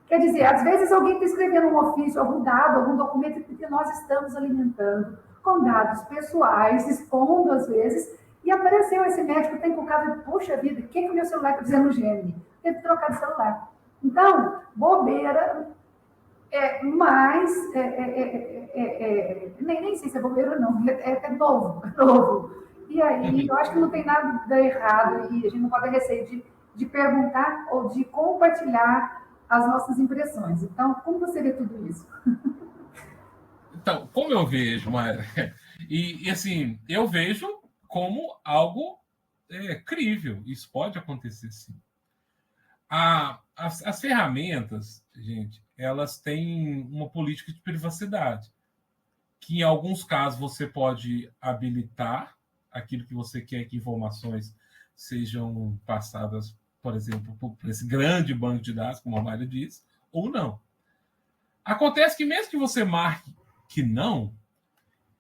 Quer dizer, às vezes alguém está escrevendo um ofício, algum dado, algum documento que nós estamos alimentando com dados pessoais, expondo às vezes, e apareceu esse médico, tem colocado, puxa vida, o que o meu celular está dizendo no Gemini? Teve que trocar de celular. Então, bobeira, mas nem sei se é bobeira ou não, é novo. E aí, eu acho que não tem nada de errado, e a gente não pode ter receio de perguntar ou de compartilhar as nossas impressões. Então, como você vê tudo isso? Então, como eu vejo, Mayra, e assim, eu vejo como algo crível. Isso pode acontecer, sim. As ferramentas, gente, elas têm uma política de privacidade, que em alguns casos você pode habilitar aquilo que você quer que informações sejam passadas, por exemplo, por esse grande banco de dados, como a Mayra disse, ou não. Acontece que mesmo que você marque que não,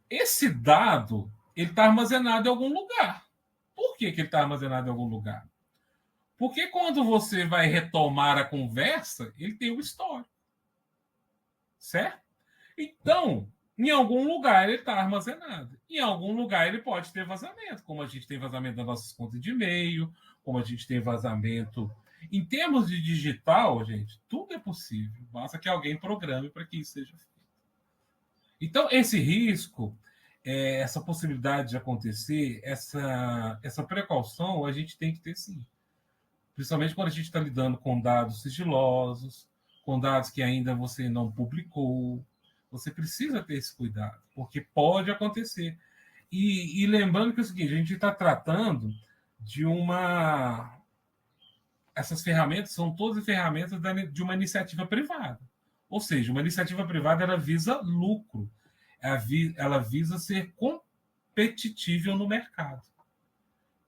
esse dado ele está armazenado em algum lugar. Por que ele está armazenado em algum lugar? Porque quando você vai retomar a conversa, ele tem um histórico. Certo? Então, em algum lugar ele está armazenado. Em algum lugar ele pode ter vazamento, como a gente tem vazamento das nossas contas de e-mail, como a gente tem vazamento. Em termos de digital, gente, tudo é possível. Basta que alguém programe para que isso seja feito. Então, esse risco, essa possibilidade de acontecer, essa precaução, a gente tem que ter sim. Principalmente quando a gente está lidando com dados sigilosos, com dados que ainda você não publicou. Você precisa ter esse cuidado, porque pode acontecer. E lembrando que é o seguinte, a gente está tratando de essas ferramentas são todas ferramentas de uma iniciativa privada. Ou seja, uma iniciativa privada ela visa lucro, ela visa ser competitível no mercado.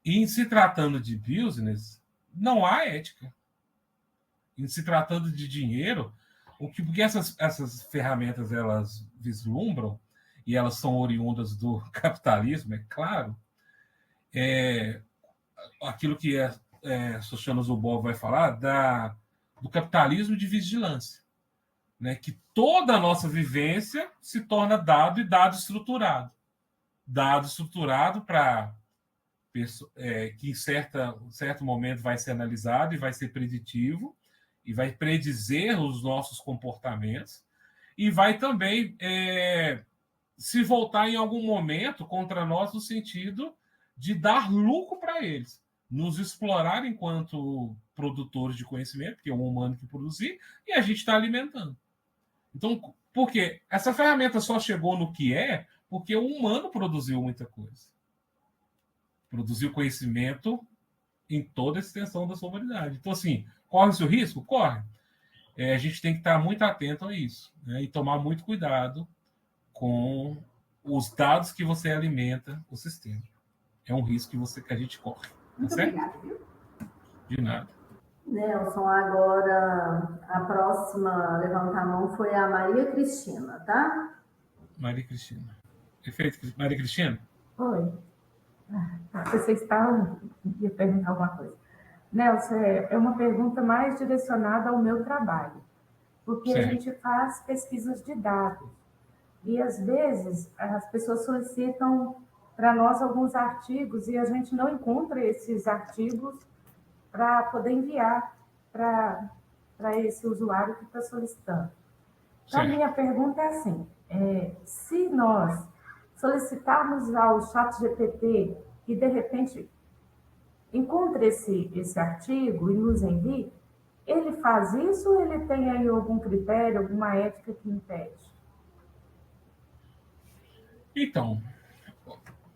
E em se tratando de business, não há ética. Em se tratando de dinheiro, porque essas ferramentas elas vislumbram, e elas são oriundas do capitalismo, é claro, aquilo que Shoshana Zuboff vai falar do capitalismo de vigilância, né? Que toda a nossa vivência se torna dado e dado estruturado. Dado estruturado para que em certo momento vai ser analisado e vai ser preditivo e vai predizer os nossos comportamentos e vai também se voltar em algum momento contra nós no sentido de dar lucro para eles, nos explorar enquanto produtores de conhecimento, porque é um humano que produzir, e a gente está alimentando. Então, por quê? Essa ferramenta só chegou no que porque o humano produziu muita coisa. Produziu conhecimento em toda a extensão da sua humanidade. Então, assim, corre-se o risco? Corre. A gente tem que estar muito atento a isso, né? E tomar muito cuidado com os dados que você alimenta o sistema. É um risco que a gente corre. Muito obrigada, viu? De nada. Nelson, agora a próxima a levantar a mão foi a Maria Cristina, tá? Maria Cristina. Perfeito, Maria Cristina? Oi. Vocês ia perguntar alguma coisa. Nelson, é uma pergunta mais direcionada ao meu trabalho, porque certo. A gente faz pesquisas de dados e, às vezes, as pessoas solicitam para nós alguns artigos e a gente não encontra esses artigos para poder enviar para esse usuário que está solicitando. Então, a minha pergunta é assim, se nós solicitarmos ao ChatGPT e, de repente, encontre esse artigo e nos envie, ele faz isso ou ele tem aí algum critério, alguma ética que impede? Então,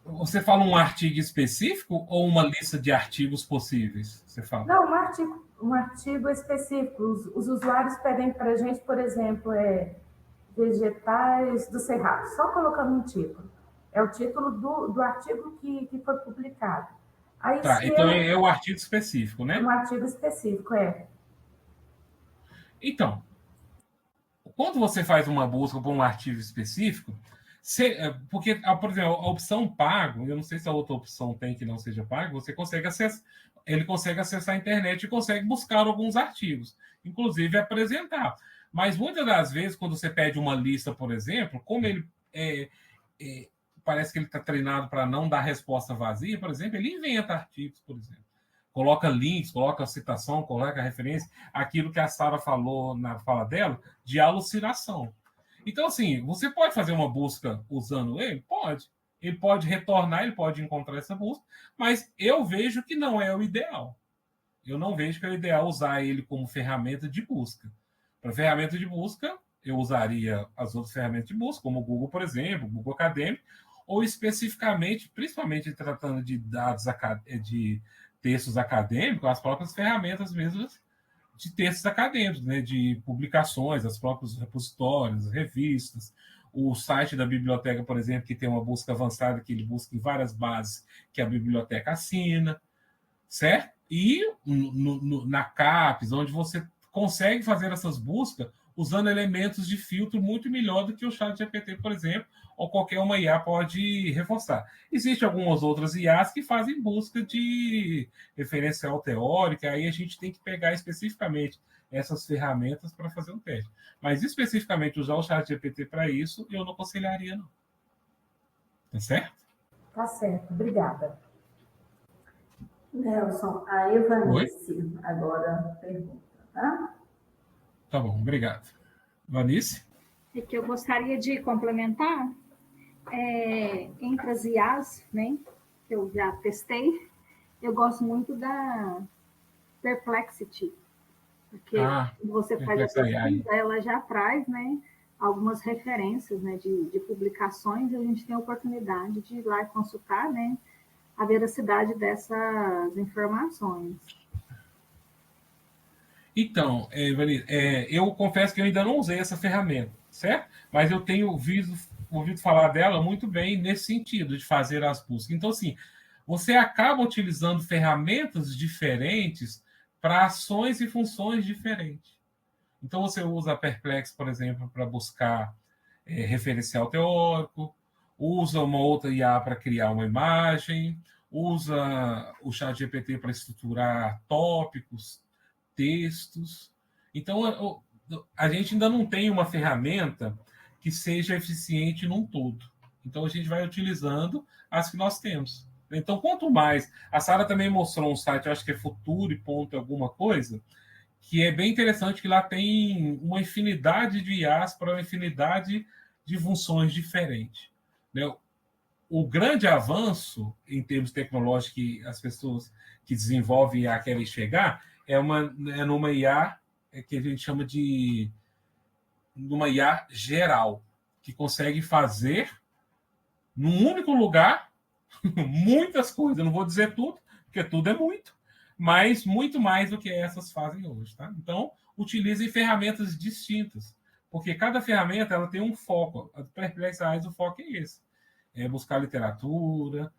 você fala um artigo específico ou uma lista de artigos possíveis? Você fala? Não, um artigo específico. Os usuários pedem para a gente, por exemplo, vegetais do Cerrado, só colocando um título. É o título do artigo que foi publicado. Aí, então é o artigo específico, né? Um artigo específico, Então, quando você faz uma busca por um artigo específico, porque, por exemplo, a opção pago, eu não sei se a outra opção tem que não seja pago, ele consegue acessar a internet e consegue buscar alguns artigos, inclusive apresentar. Mas muitas das vezes, quando você pede uma lista, por exemplo, como ele parece que ele está treinado para não dar resposta vazia, por exemplo, ele inventa artigos, por exemplo. Coloca links, coloca citação, coloca referência, aquilo que a Sara falou na fala dela, de alucinação. Então, assim, você pode fazer uma busca usando ele? Pode. Ele pode retornar, ele pode encontrar essa busca, mas eu vejo que não é o ideal. Eu não vejo que é o ideal usar ele como ferramenta de busca. Para ferramenta de busca, eu usaria as outras ferramentas de busca, como o Google, por exemplo, o Google Acadêmico, ou especificamente, principalmente tratando de dados de textos acadêmicos, as próprias ferramentas mesmas de textos acadêmicos, né, de publicações, os próprios repositórios, revistas, o site da biblioteca, por exemplo, que tem uma busca avançada, que ele busca em várias bases que a biblioteca assina, certo? E na CAPES, onde você consegue fazer essas buscas usando elementos de filtro muito melhor do que o ChatGPT, por exemplo, ou qualquer uma IA pode reforçar. Existem algumas outras IAs que fazem busca de referencial teórica, aí a gente tem que pegar especificamente essas ferramentas para fazer um teste. Mas especificamente usar o ChatGPT para isso, eu não aconselharia, não. Tá certo? Tá certo, obrigada. Nelson, a Evanice agora pergunta, tá? Tá bom, obrigado. Vanice? É que eu gostaria de complementar entre as IAs, né, que eu já testei, eu gosto muito da Perplexity, porque você faz a pesquisa, ela já traz, né, algumas referências, né, de publicações, e a gente tem a oportunidade de ir lá e consultar, né, a veracidade dessas informações. Então, eu confesso que eu ainda não usei essa ferramenta, certo? Mas eu tenho ouvido falar dela muito bem nesse sentido, de fazer as buscas. Então, assim, você acaba utilizando ferramentas diferentes para ações e funções diferentes. Então, você usa a Perplex, por exemplo, para buscar referencial teórico, usa uma outra IA para criar uma imagem, usa o ChatGPT para estruturar tópicos, textos. Então, a gente ainda não tem uma ferramenta que seja eficiente num todo. Então, a gente vai utilizando as que nós temos. Então, quanto mais... A Sara também mostrou um site, eu acho que é Future, alguma coisa, que é bem interessante, que lá tem uma infinidade de IAs para uma infinidade de funções diferentes. Né? O grande avanço em termos tecnológicos que as pessoas que desenvolvem IA querem chegar é numa IA que a gente chama de uma IA geral, que consegue fazer num único lugar muitas coisas. Eu não vou dizer tudo, porque tudo é muito, mas muito mais do que essas fazem hoje. Tá? Então, utilizem ferramentas distintas, porque cada ferramenta ela tem um foco. A Perplexity, o foco é esse. É buscar literatura.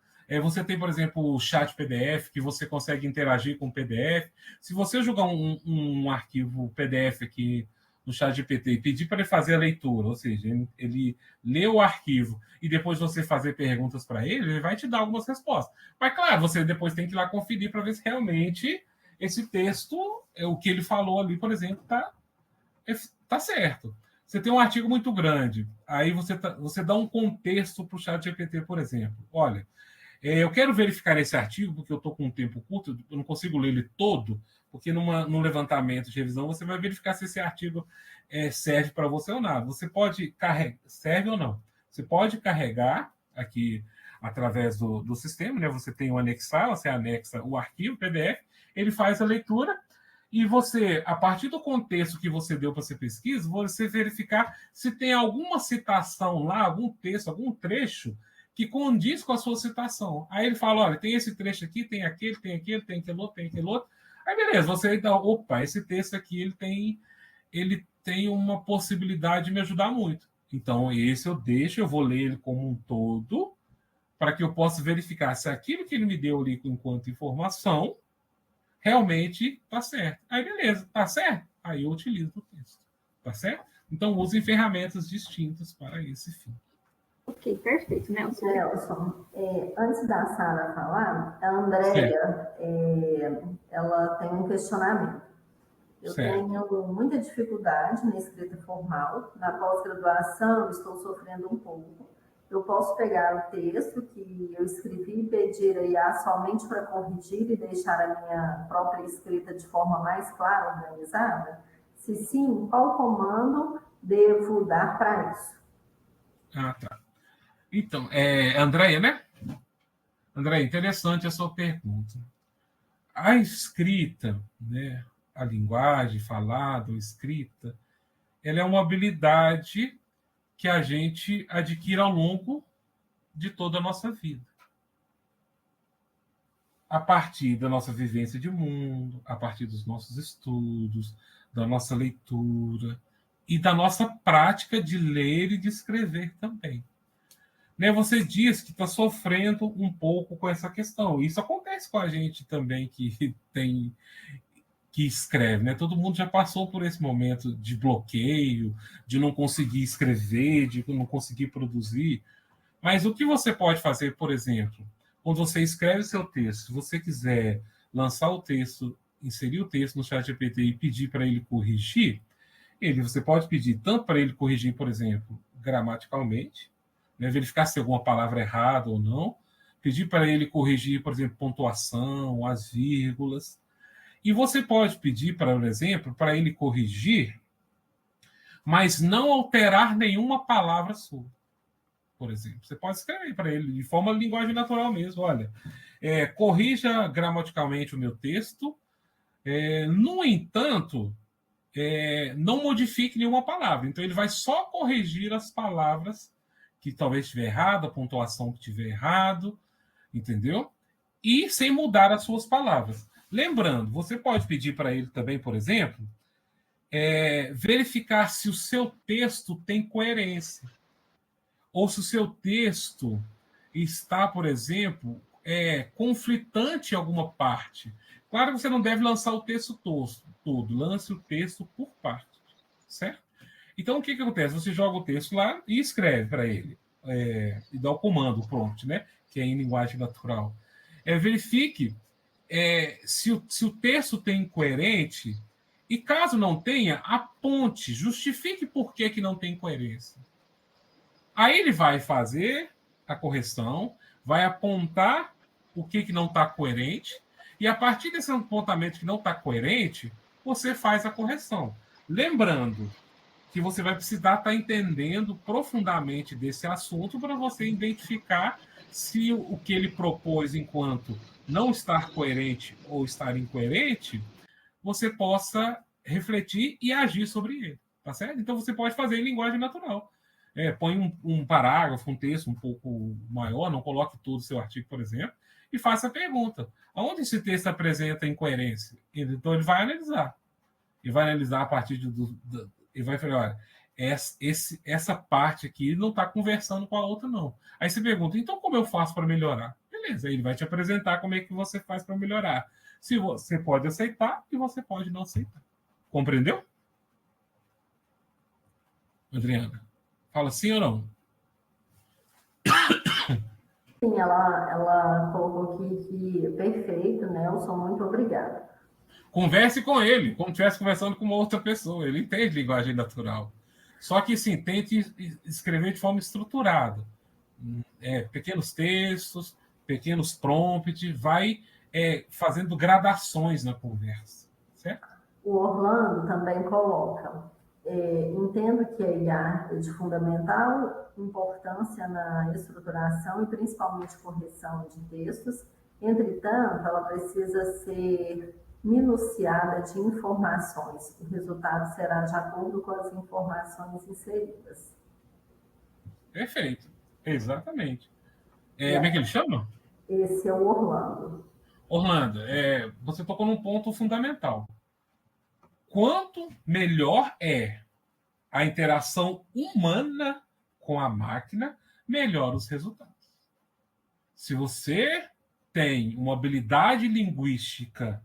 Você tem, por exemplo, o chat PDF, que você consegue interagir com o PDF. Se você jogar um arquivo PDF aqui no chat GPT e pedir para ele fazer a leitura, ou seja, ele lê o arquivo e depois você fazer perguntas para ele, ele vai te dar algumas respostas. Mas, claro, você depois tem que ir lá conferir para ver se realmente esse texto, o que ele falou ali, por exemplo, tá certo. Você tem um artigo muito grande, aí você dá um contexto para o chat GPT, por exemplo. Olha, eu quero verificar esse artigo, porque eu estou com um tempo curto, eu não consigo ler ele todo, porque num levantamento de revisão você vai verificar se esse artigo serve para você ou não. Você pode carregar, serve ou não. Você pode carregar aqui através do sistema, né? Você tem um anexar, você anexa o arquivo PDF, ele faz a leitura, e você, a partir do contexto que você deu para essa pesquisa, você verificar se tem alguma citação lá, algum texto, algum trecho que condiz com a sua citação. Aí ele fala, olha, tem esse trecho aqui, tem aquele, tem aquele, tem aquele outro, tem aquele outro. Aí beleza, você dá, opa, esse texto aqui ele tem uma possibilidade de me ajudar muito. Então esse eu vou ler ele como um todo, para que eu possa verificar se aquilo que ele me deu ali enquanto informação realmente está certo. Aí beleza, está certo? Aí eu utilizo o texto. Tá certo? Então usem ferramentas distintas para esse fim. Ok, perfeito, Nelson. Antes da Sara falar, a Andréia, ela tem um questionamento. Eu tenho muita dificuldade na escrita formal. Na pós-graduação, estou sofrendo um pouco. Eu posso pegar o texto que eu escrevi e pedir a IA somente para corrigir e deixar a minha própria escrita de forma mais clara, organizada? Se sim, qual comando devo dar para isso? Ah, tá. Então, Andréia, né? Andréia, interessante a sua pergunta. A escrita, né, a linguagem falada ou escrita, ela é uma habilidade que a gente adquire ao longo de toda a nossa vida. A partir da nossa vivência de mundo, a partir dos nossos estudos, da nossa leitura e da nossa prática de ler e de escrever também. Né, você diz que está sofrendo um pouco com essa questão. Isso acontece com a gente também que escreve, né? Todo mundo já passou por esse momento de bloqueio, de não conseguir escrever, de não conseguir produzir. Mas o que você pode fazer, por exemplo, quando você escreve seu texto, se você quiser lançar o texto, inserir o texto no ChatGPT e pedir para ele corrigir, você pode pedir tanto para ele corrigir, por exemplo, gramaticalmente, né, verificar se tem alguma palavra errada ou não, pedir para ele corrigir, por exemplo, pontuação, as vírgulas. E você pode pedir, por exemplo, para ele corrigir, mas não alterar nenhuma palavra sua. Por exemplo, você pode escrever para ele de forma linguagem natural mesmo. Olha, corrija gramaticalmente o meu texto. No entanto, não modifique nenhuma palavra. Então, ele vai só corrigir as palavras que talvez estiver errado, a pontuação que estiver errado, entendeu? E sem mudar as suas palavras. Lembrando, você pode pedir para ele também, por exemplo, verificar se o seu texto tem coerência. Ou se o seu texto está, por exemplo, conflitante em alguma parte. Claro que você não deve lançar o texto todo. Lance o texto por parte. Certo? Então, o que acontece? Você joga o texto lá e escreve para ele. e dá o comando, o prompt, né? Que é em linguagem natural. Verifique se o texto tem incoerente, e caso não tenha, aponte, justifique por que não tem coerência. Aí ele vai fazer a correção, vai apontar o que não está coerente, e a partir desse apontamento que não está coerente, você faz a correção. Lembrando que você vai precisar estar entendendo profundamente desse assunto para você identificar se o que ele propôs enquanto não estar coerente ou estar incoerente, você possa refletir e agir sobre ele, tá certo? Então você pode fazer em linguagem natural. Põe um parágrafo, um texto um pouco maior, não coloque todo o seu artigo, por exemplo, e faça a pergunta. Aonde esse texto apresenta incoerência? Então ele vai analisar. E vai analisar a partir e vai falar, olha, essa parte aqui não está conversando com a outra, não. Aí você pergunta, então como eu faço para melhorar? Beleza, ele vai te apresentar como é que você faz para melhorar. Se você pode aceitar e você pode não aceitar. Compreendeu? Adriana, fala sim ou não? Sim, ela colocou aqui que perfeito, Nelson, muito obrigada. Converse com ele, como se estivesse conversando com uma outra pessoa. Ele entende linguagem natural. Só que, sim, tente escrever de forma estruturada. Pequenos textos, pequenos prompts, vai fazendo gradações na conversa. Certo? O Orlando também coloca, entendo que a IA é de fundamental importância na estruturação e principalmente correção de textos. Entretanto, ela precisa ser minuciada de informações. O resultado será de acordo com as informações inseridas. Perfeito. Exatamente. Como é que ele chama? Esse é o Orlando. Orlando, você tocou num ponto fundamental. Quanto melhor é a interação humana com a máquina, melhor os resultados. Se você tem uma habilidade linguística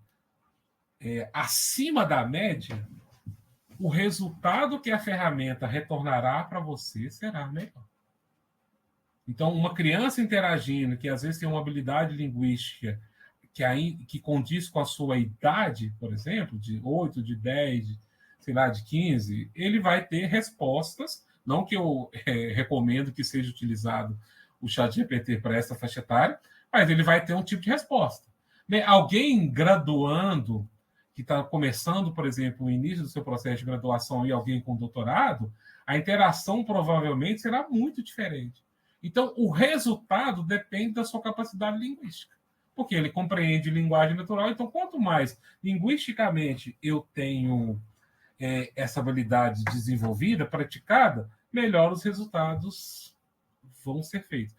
acima da média, o resultado que a ferramenta retornará para você será melhor. Então, uma criança interagindo, que às vezes tem uma habilidade linguística que condiz com a sua idade, por exemplo, de 8, de 10, sei lá, de 15, ele vai ter respostas, não que eu recomendo que seja utilizado o ChatGPT para essa faixa etária, mas ele vai ter um tipo de resposta. Alguém graduando, que está começando, por exemplo, o início do seu processo de graduação e alguém com doutorado, a interação provavelmente será muito diferente. Então, o resultado depende da sua capacidade linguística, porque ele compreende linguagem natural. Então, quanto mais linguisticamente eu tenho essa habilidade desenvolvida, praticada, melhor os resultados vão ser feitos.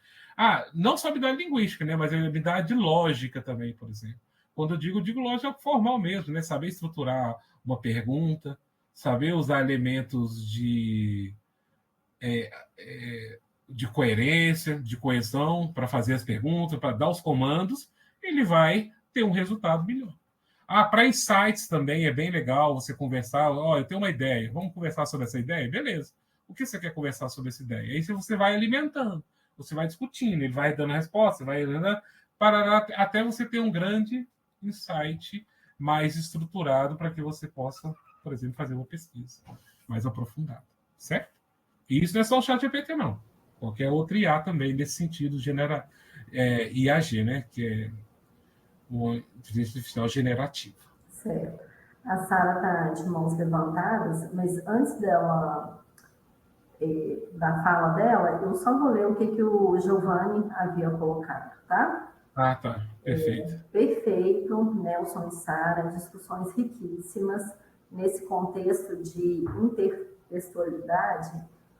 Não só habilidade linguística, né, mas a habilidade lógica também, por exemplo. Quando eu digo lógica formal mesmo, né? Saber estruturar uma pergunta, saber usar elementos de coerência, de coesão para fazer as perguntas, para dar os comandos, ele vai ter um resultado melhor. Para insights também é bem legal você conversar. Eu tenho uma ideia, vamos conversar sobre essa ideia? Beleza. O que você quer conversar sobre essa ideia? Aí você vai alimentando, você vai discutindo, ele vai dando a resposta, vai dando até você ter um grande insight mais estruturado para que você possa, por exemplo, fazer uma pesquisa mais aprofundada. Certo? E isso não é só o ChatGPT, não. Qualquer outro IA também, nesse sentido, IAG, né? Que é uma inteligência artificial generativa. Certo. A Sara está de mãos levantadas, mas antes dela, da fala dela, eu só vou ler o que o Giovanni havia colocado, tá? Tá. Perfeito. Perfeito, Nelson e Sara, discussões riquíssimas nesse contexto de intertextualidade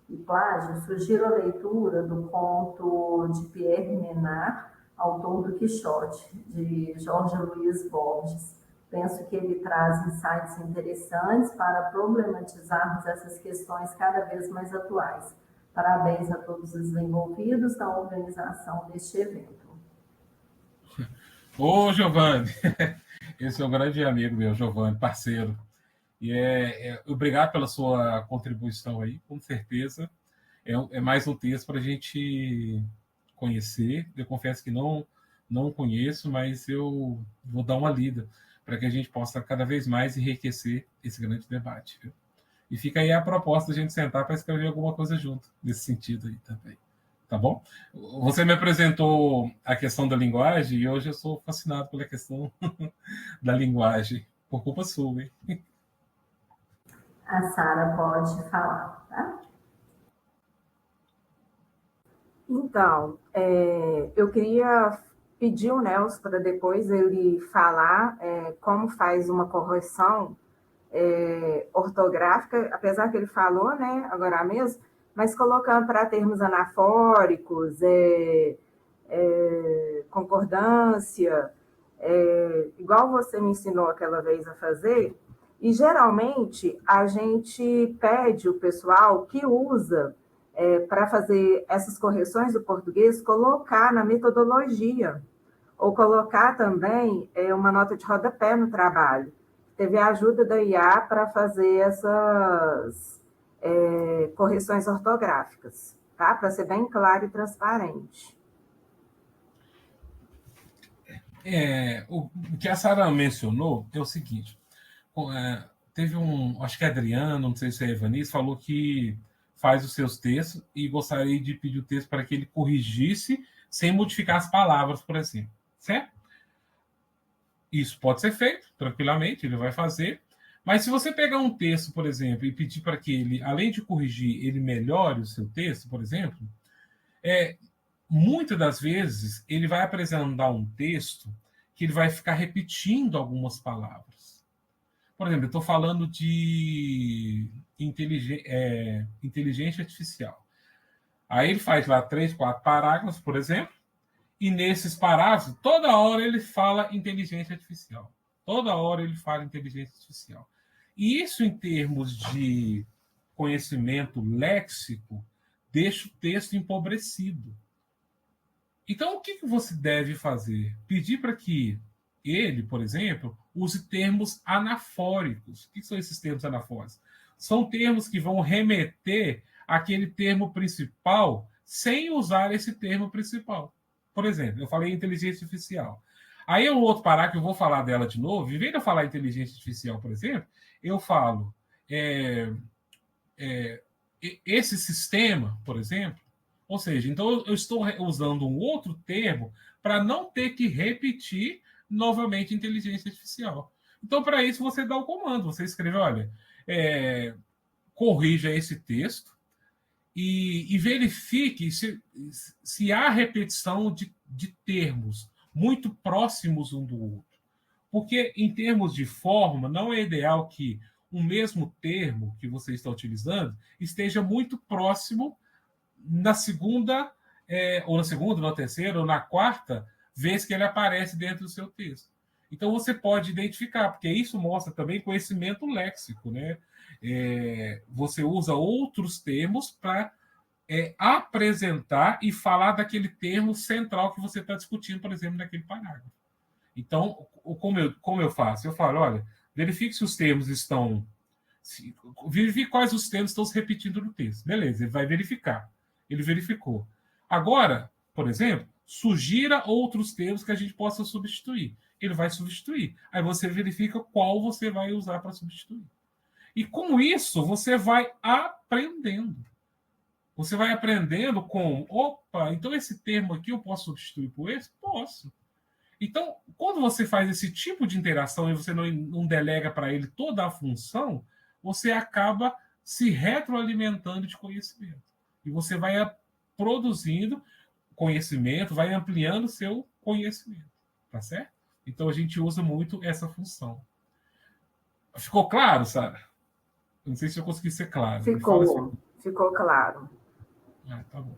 e plágio. Sugiro a leitura do conto de Pierre Menard, autor do Quixote, de Jorge Luiz Borges. Penso que ele traz insights interessantes para problematizarmos essas questões cada vez mais atuais. Parabéns a todos os envolvidos na organização deste evento. Ô, Giovanni, esse é um grande amigo meu, Giovanni, parceiro. E obrigado pela sua contribuição aí, com certeza. é mais um texto para a gente conhecer. Eu confesso que não conheço, mas eu vou dar uma lida para que a gente possa cada vez mais enriquecer esse grande debate. Viu? E fica aí a proposta de a gente sentar para escrever alguma coisa junto, nesse sentido aí também. Tá bom? Você me apresentou a questão da linguagem e hoje eu sou fascinado pela questão da linguagem, por culpa sua, hein? A Sara pode falar, tá? Então, eu queria pedir o Nelson para depois ele falar como faz uma correção ortográfica, apesar que ele falou, né, agora mesmo, mas colocando para termos anafóricos, concordância, igual você me ensinou aquela vez a fazer, e geralmente a gente pede o pessoal que usa para fazer essas correções do português, colocar na metodologia, ou colocar também uma nota de rodapé no trabalho. Teve a ajuda da IA para fazer essas correções ortográficas, tá? Para ser bem claro e transparente. O que a Sara mencionou é o seguinte, teve acho que a Adriana, não sei se é a Evanice, falou que faz os seus textos e gostaria de pedir o texto para que ele corrigisse sem modificar as palavras, por exemplo, certo? Isso pode ser feito tranquilamente, ele vai fazer, mas se você pegar um texto, por exemplo, e pedir para que ele, além de corrigir, ele melhore o seu texto, por exemplo, muitas das vezes ele vai apresentar um texto que ele vai ficar repetindo algumas palavras. Por exemplo, eu estou falando de inteligência artificial. Aí ele faz lá 3, 4 parágrafos, por exemplo, e nesses parágrafos, toda hora ele fala inteligência artificial. Toda hora ele fala inteligência artificial. E isso, em termos de conhecimento léxico, deixa o texto empobrecido. Então, o que você deve fazer? Pedir para que ele, por exemplo, use termos anafóricos. O que são esses termos anafóricos? São termos que vão remeter àquele termo principal sem usar esse termo principal. Por exemplo, eu falei inteligência artificial. Aí um outro parágrafo, eu vou falar dela de novo, em vez de eu falar inteligência artificial, por exemplo, eu falo esse sistema, por exemplo. Ou seja, então eu estou usando um outro termo para não ter que repetir novamente inteligência artificial. Então, para isso, você dá o comando. Você escreve, olha, corrija esse texto e verifique se há repetição de termos muito próximos um do outro. Porque, em termos de forma, não é ideal que o mesmo termo que você está utilizando esteja muito próximo na segunda, ou na terceira, ou na quarta vez que ele aparece dentro do seu texto. Então, você pode identificar, porque isso mostra também conhecimento léxico, né? Você usa outros termos para apresentar e falar daquele termo central que você está discutindo, por exemplo, naquele parágrafo. Então, como eu faço? Eu falo, olha, verifique se os termos estão... verifique quais os termos estão se repetindo no texto. Beleza, ele vai verificar. Ele verificou. Agora, por exemplo, sugira outros termos que a gente possa substituir. Ele vai substituir. Aí você verifica qual você vai usar para substituir. E com isso, você vai aprendendo. Você vai aprendendo com, opa, então esse termo aqui eu posso substituir por esse? Posso. Então, quando você faz esse tipo de interação e você não delega para ele toda a função, você acaba se retroalimentando de conhecimento. E você vai produzindo conhecimento, vai ampliando o seu conhecimento. Tá certo? Então, a gente usa muito essa função. Ficou claro, Sara? Não sei se eu consegui ser claro. Ficou claro. Tá bom.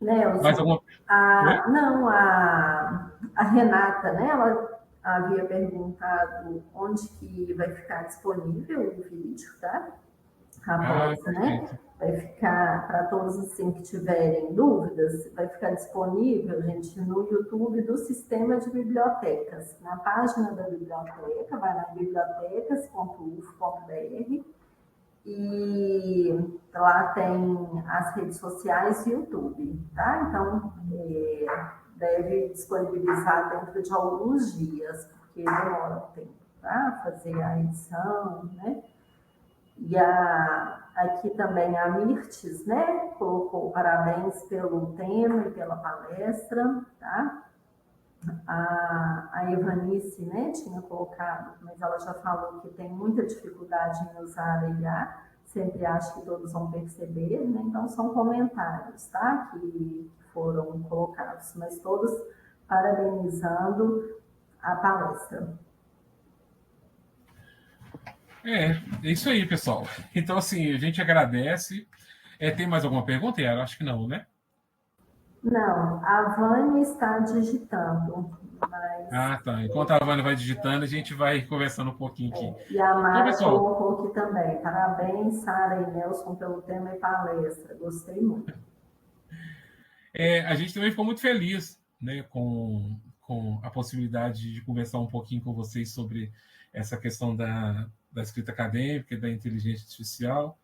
Nelson, Mais alguma... Não, a Renata, né? Ela havia perguntado onde que vai ficar disponível o vídeo, tá? A voz, né? Vai ficar, para todos assim que tiverem dúvidas, vai ficar disponível, gente, no YouTube do Sistema de Bibliotecas. Na página da biblioteca, vai lá em bibliotecas.uf.br E lá tem as redes sociais e YouTube, tá? Então, deve disponibilizar dentro de alguns dias, porque demora um tempo para fazer a edição, né? E aqui também a Mirtes, né? Colocou parabéns pelo tema e pela palestra, tá? A Evanice, né, tinha colocado, mas ela já falou que tem muita dificuldade em usar a IA, sempre acho que todos vão perceber, né? Então são comentários, tá, que foram colocados, mas todos parabenizando a palestra. É isso aí, pessoal. Então, assim, a gente agradece. Tem mais alguma pergunta, Yara? Acho que não, né? Não, a Vânia está digitando, mas... Ah, tá. Enquanto a Vânia vai digitando, a gente vai conversando um pouquinho aqui. E a Mara Então, pessoal, colocou aqui também. Parabéns, Sara e Nelson, pelo tema e palestra. Gostei muito. a gente também ficou muito feliz, né, com a possibilidade de conversar um pouquinho com vocês sobre essa questão da escrita acadêmica e da inteligência artificial.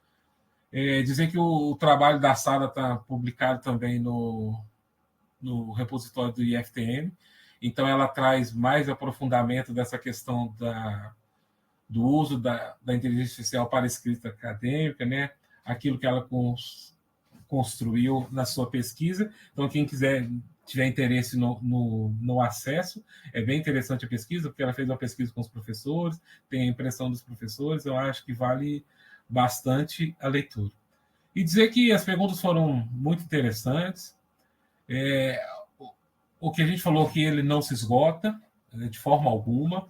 Dizer que o trabalho da Sara está publicado também no repositório do IFTM, então ela traz mais aprofundamento dessa questão do uso da inteligência artificial para a escrita acadêmica, né? Aquilo que ela construiu na sua pesquisa. Então, quem tiver interesse no acesso, é bem interessante a pesquisa, porque ela fez uma pesquisa com os professores, tem a impressão dos professores, eu acho que vale bastante a leitura. E dizer que as perguntas foram muito interessantes. O que a gente falou que ele não se esgota, de forma alguma.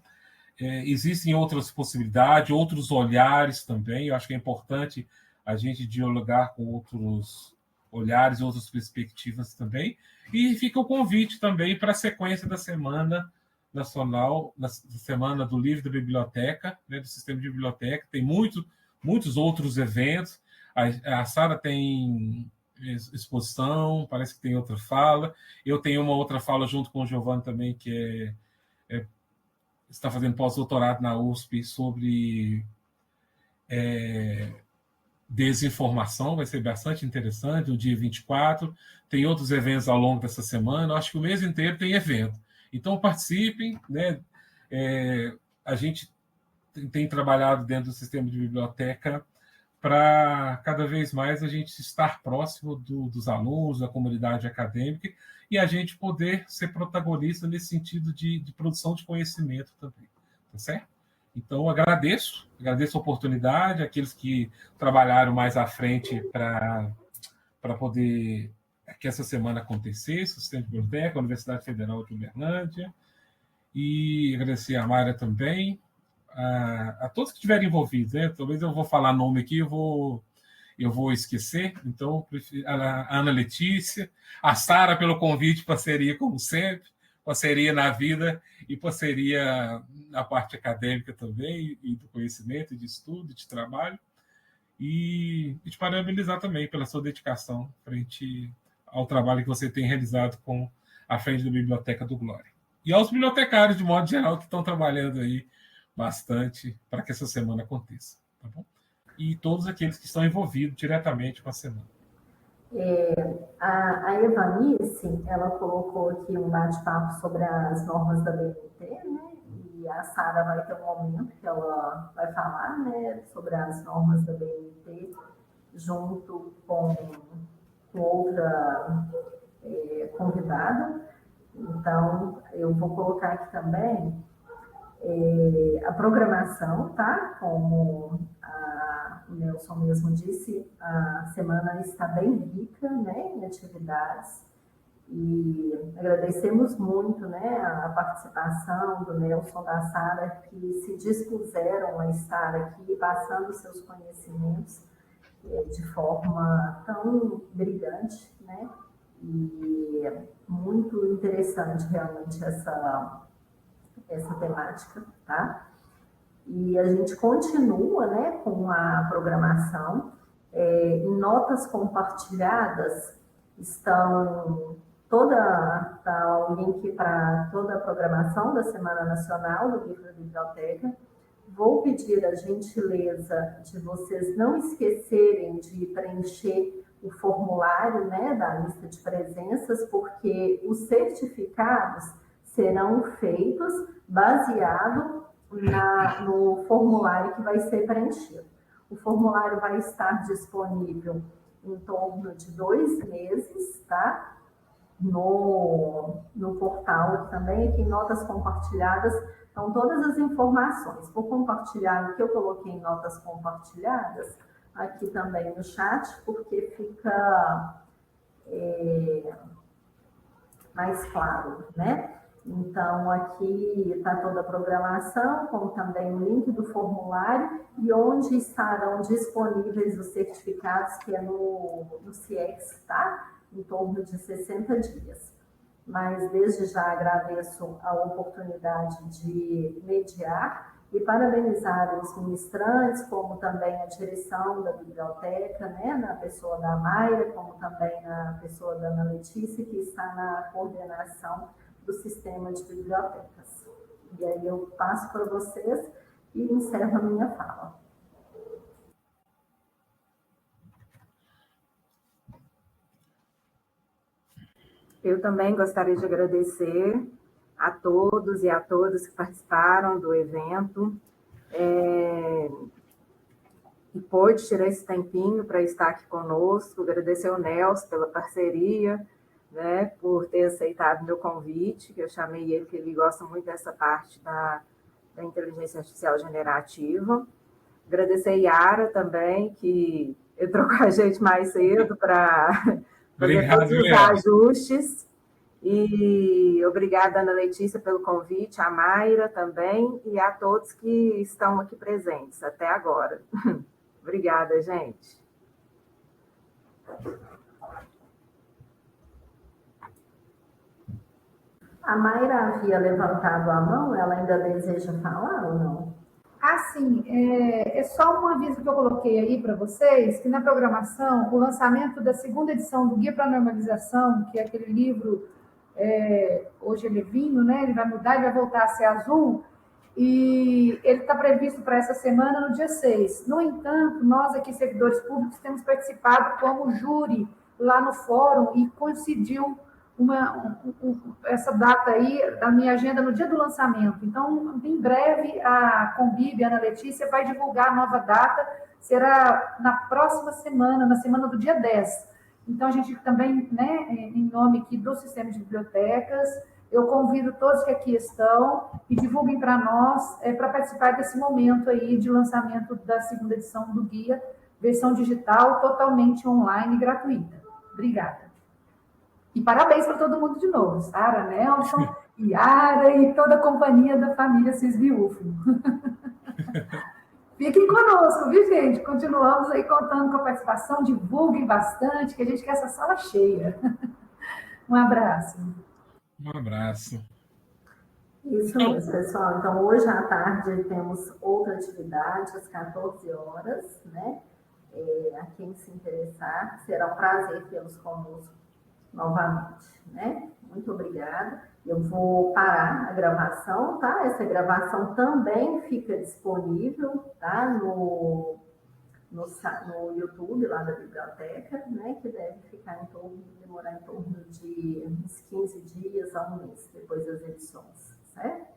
Existem outras possibilidades, outros olhares também. Eu acho que é importante a gente dialogar com outros olhares, outras perspectivas também. E fica o convite também para a sequência da Semana Nacional, da Semana do Livro da Biblioteca, né, do Sistema de Biblioteca. Tem muitos outros eventos. A Sara tem exposição, parece que tem outra fala. Eu tenho uma outra fala junto com o Giovanni também, que está fazendo pós-doutorado na USP sobre desinformação, vai ser bastante interessante, no dia 24. Tem outros eventos ao longo dessa semana. Eu acho que o mês inteiro tem evento. Então, participem, né? A gente tem trabalhado dentro do sistema de biblioteca para cada vez mais a gente estar próximo dos alunos, da comunidade acadêmica, e a gente poder ser protagonista nesse sentido de produção de conhecimento também. Tá certo? Então, agradeço a oportunidade, aqueles que trabalharam mais à frente para poder que essa semana acontecesse, o Sistema de Biblioteca, a Universidade Federal de Uberlândia, e agradecer a Mayra também, a todos que estiverem envolvidos, né? Talvez eu vou falar nome aqui, eu vou esquecer, então a Ana Letícia, a Sara pelo convite, parceria como sempre, parceria na vida e parceria na parte acadêmica também, e do conhecimento, de estudo, de trabalho, e te parabenizar também pela sua dedicação frente ao trabalho que você tem realizado à frente da Biblioteca do Glória. E aos bibliotecários, de modo geral, que estão trabalhando aí bastante para que essa semana aconteça, tá bom? E todos aqueles que estão envolvidos diretamente com a semana. A Evanice, ela colocou aqui um bate-papo sobre as normas da BNT, né? E a Sara vai ter um momento que ela vai falar, né, sobre as normas da BNT junto com outra convidada. Então, eu vou colocar aqui também a programação, tá? Como o Nelson mesmo disse, a semana está bem rica, né, em atividades, e agradecemos muito, né, a participação do Nelson, da Sara, que se dispuseram a estar aqui passando seus conhecimentos de forma tão brilhante, né, e muito interessante realmente essa temática, tá? E a gente continua, né, com a programação. Em notas compartilhadas estão tá o link para toda a programação da Semana Nacional do Livro da Biblioteca. Vou pedir a gentileza de vocês não esquecerem de preencher o formulário, né, da lista de presenças, porque os certificados serão feitos baseado no formulário que vai ser preenchido. O formulário vai estar disponível em torno de 2 meses, tá? No portal também, aqui em notas compartilhadas, estão todas as informações. Vou compartilhar o que eu coloquei em notas compartilhadas aqui também no chat, porque fica mais claro, né? Então, aqui está toda a programação, como também o link do formulário e onde estarão disponíveis os certificados, que é no CIEX, tá? Em torno de 60 dias. Mas, desde já, agradeço a oportunidade de mediar e parabenizar os ministrantes, como também a direção da biblioteca, né, na pessoa da Mayra, como também na pessoa da Ana Letícia, que está na coordenação do sistema de bibliotecas. E aí eu passo para vocês e encerro a minha fala. Eu também gostaria de agradecer a todos e a todas que participaram do evento e pôde tirar esse tempinho para estar aqui conosco. Agradecer ao Nelson pela parceria, né, por ter aceitado meu convite, que eu chamei ele, que ele gosta muito dessa parte da inteligência artificial generativa. Agradecer a Yara também, que entrou com a gente mais cedo para fazer todos os ajustes. E obrigada, Ana Letícia, pelo convite, a Mayra também, e a todos que estão aqui presentes até agora. Obrigada, gente. A Mayra havia levantado a mão, ela ainda deseja falar ou não? Sim, é só um aviso que eu coloquei aí para vocês, que na programação, o lançamento da 2ª edição do Guia para a Normalização, que é aquele livro, hoje ele é vinho, né? Ele vai mudar, ele vai voltar a ser azul, e ele está previsto para essa semana, no dia 6. No entanto, nós aqui, servidores públicos, temos participado como júri lá no fórum e coincidiu essa data aí da minha agenda no dia do lançamento. Então, em breve, a Conbib, a Ana Letícia, vai divulgar a nova data, será na próxima semana, na semana do dia 10. Então, a gente também, né, em nome aqui do Sistema de Bibliotecas, eu convido todos que aqui estão e divulguem para nós, para participar desse momento aí de lançamento da 2ª edição do Guia, versão digital, totalmente online e gratuita. Obrigada. E parabéns para todo mundo de novo, Sara, Nelson, Yara e toda a companhia da família Cisbiúfo. Fiquem conosco, viu, gente? Continuamos aí contando com a participação, divulguem bastante, que a gente quer essa sala cheia. Um abraço. Um abraço. Isso mesmo, pessoal. Então, hoje à tarde temos outra atividade, às 14 horas, né? A quem se interessar, será um prazer tê-los conosco novamente, né? Muito obrigada. Eu vou parar a gravação, tá? Essa gravação também fica disponível, tá? No YouTube lá da biblioteca, né? Que deve demorar em torno de uns 15 dias a um mês depois das edições, certo?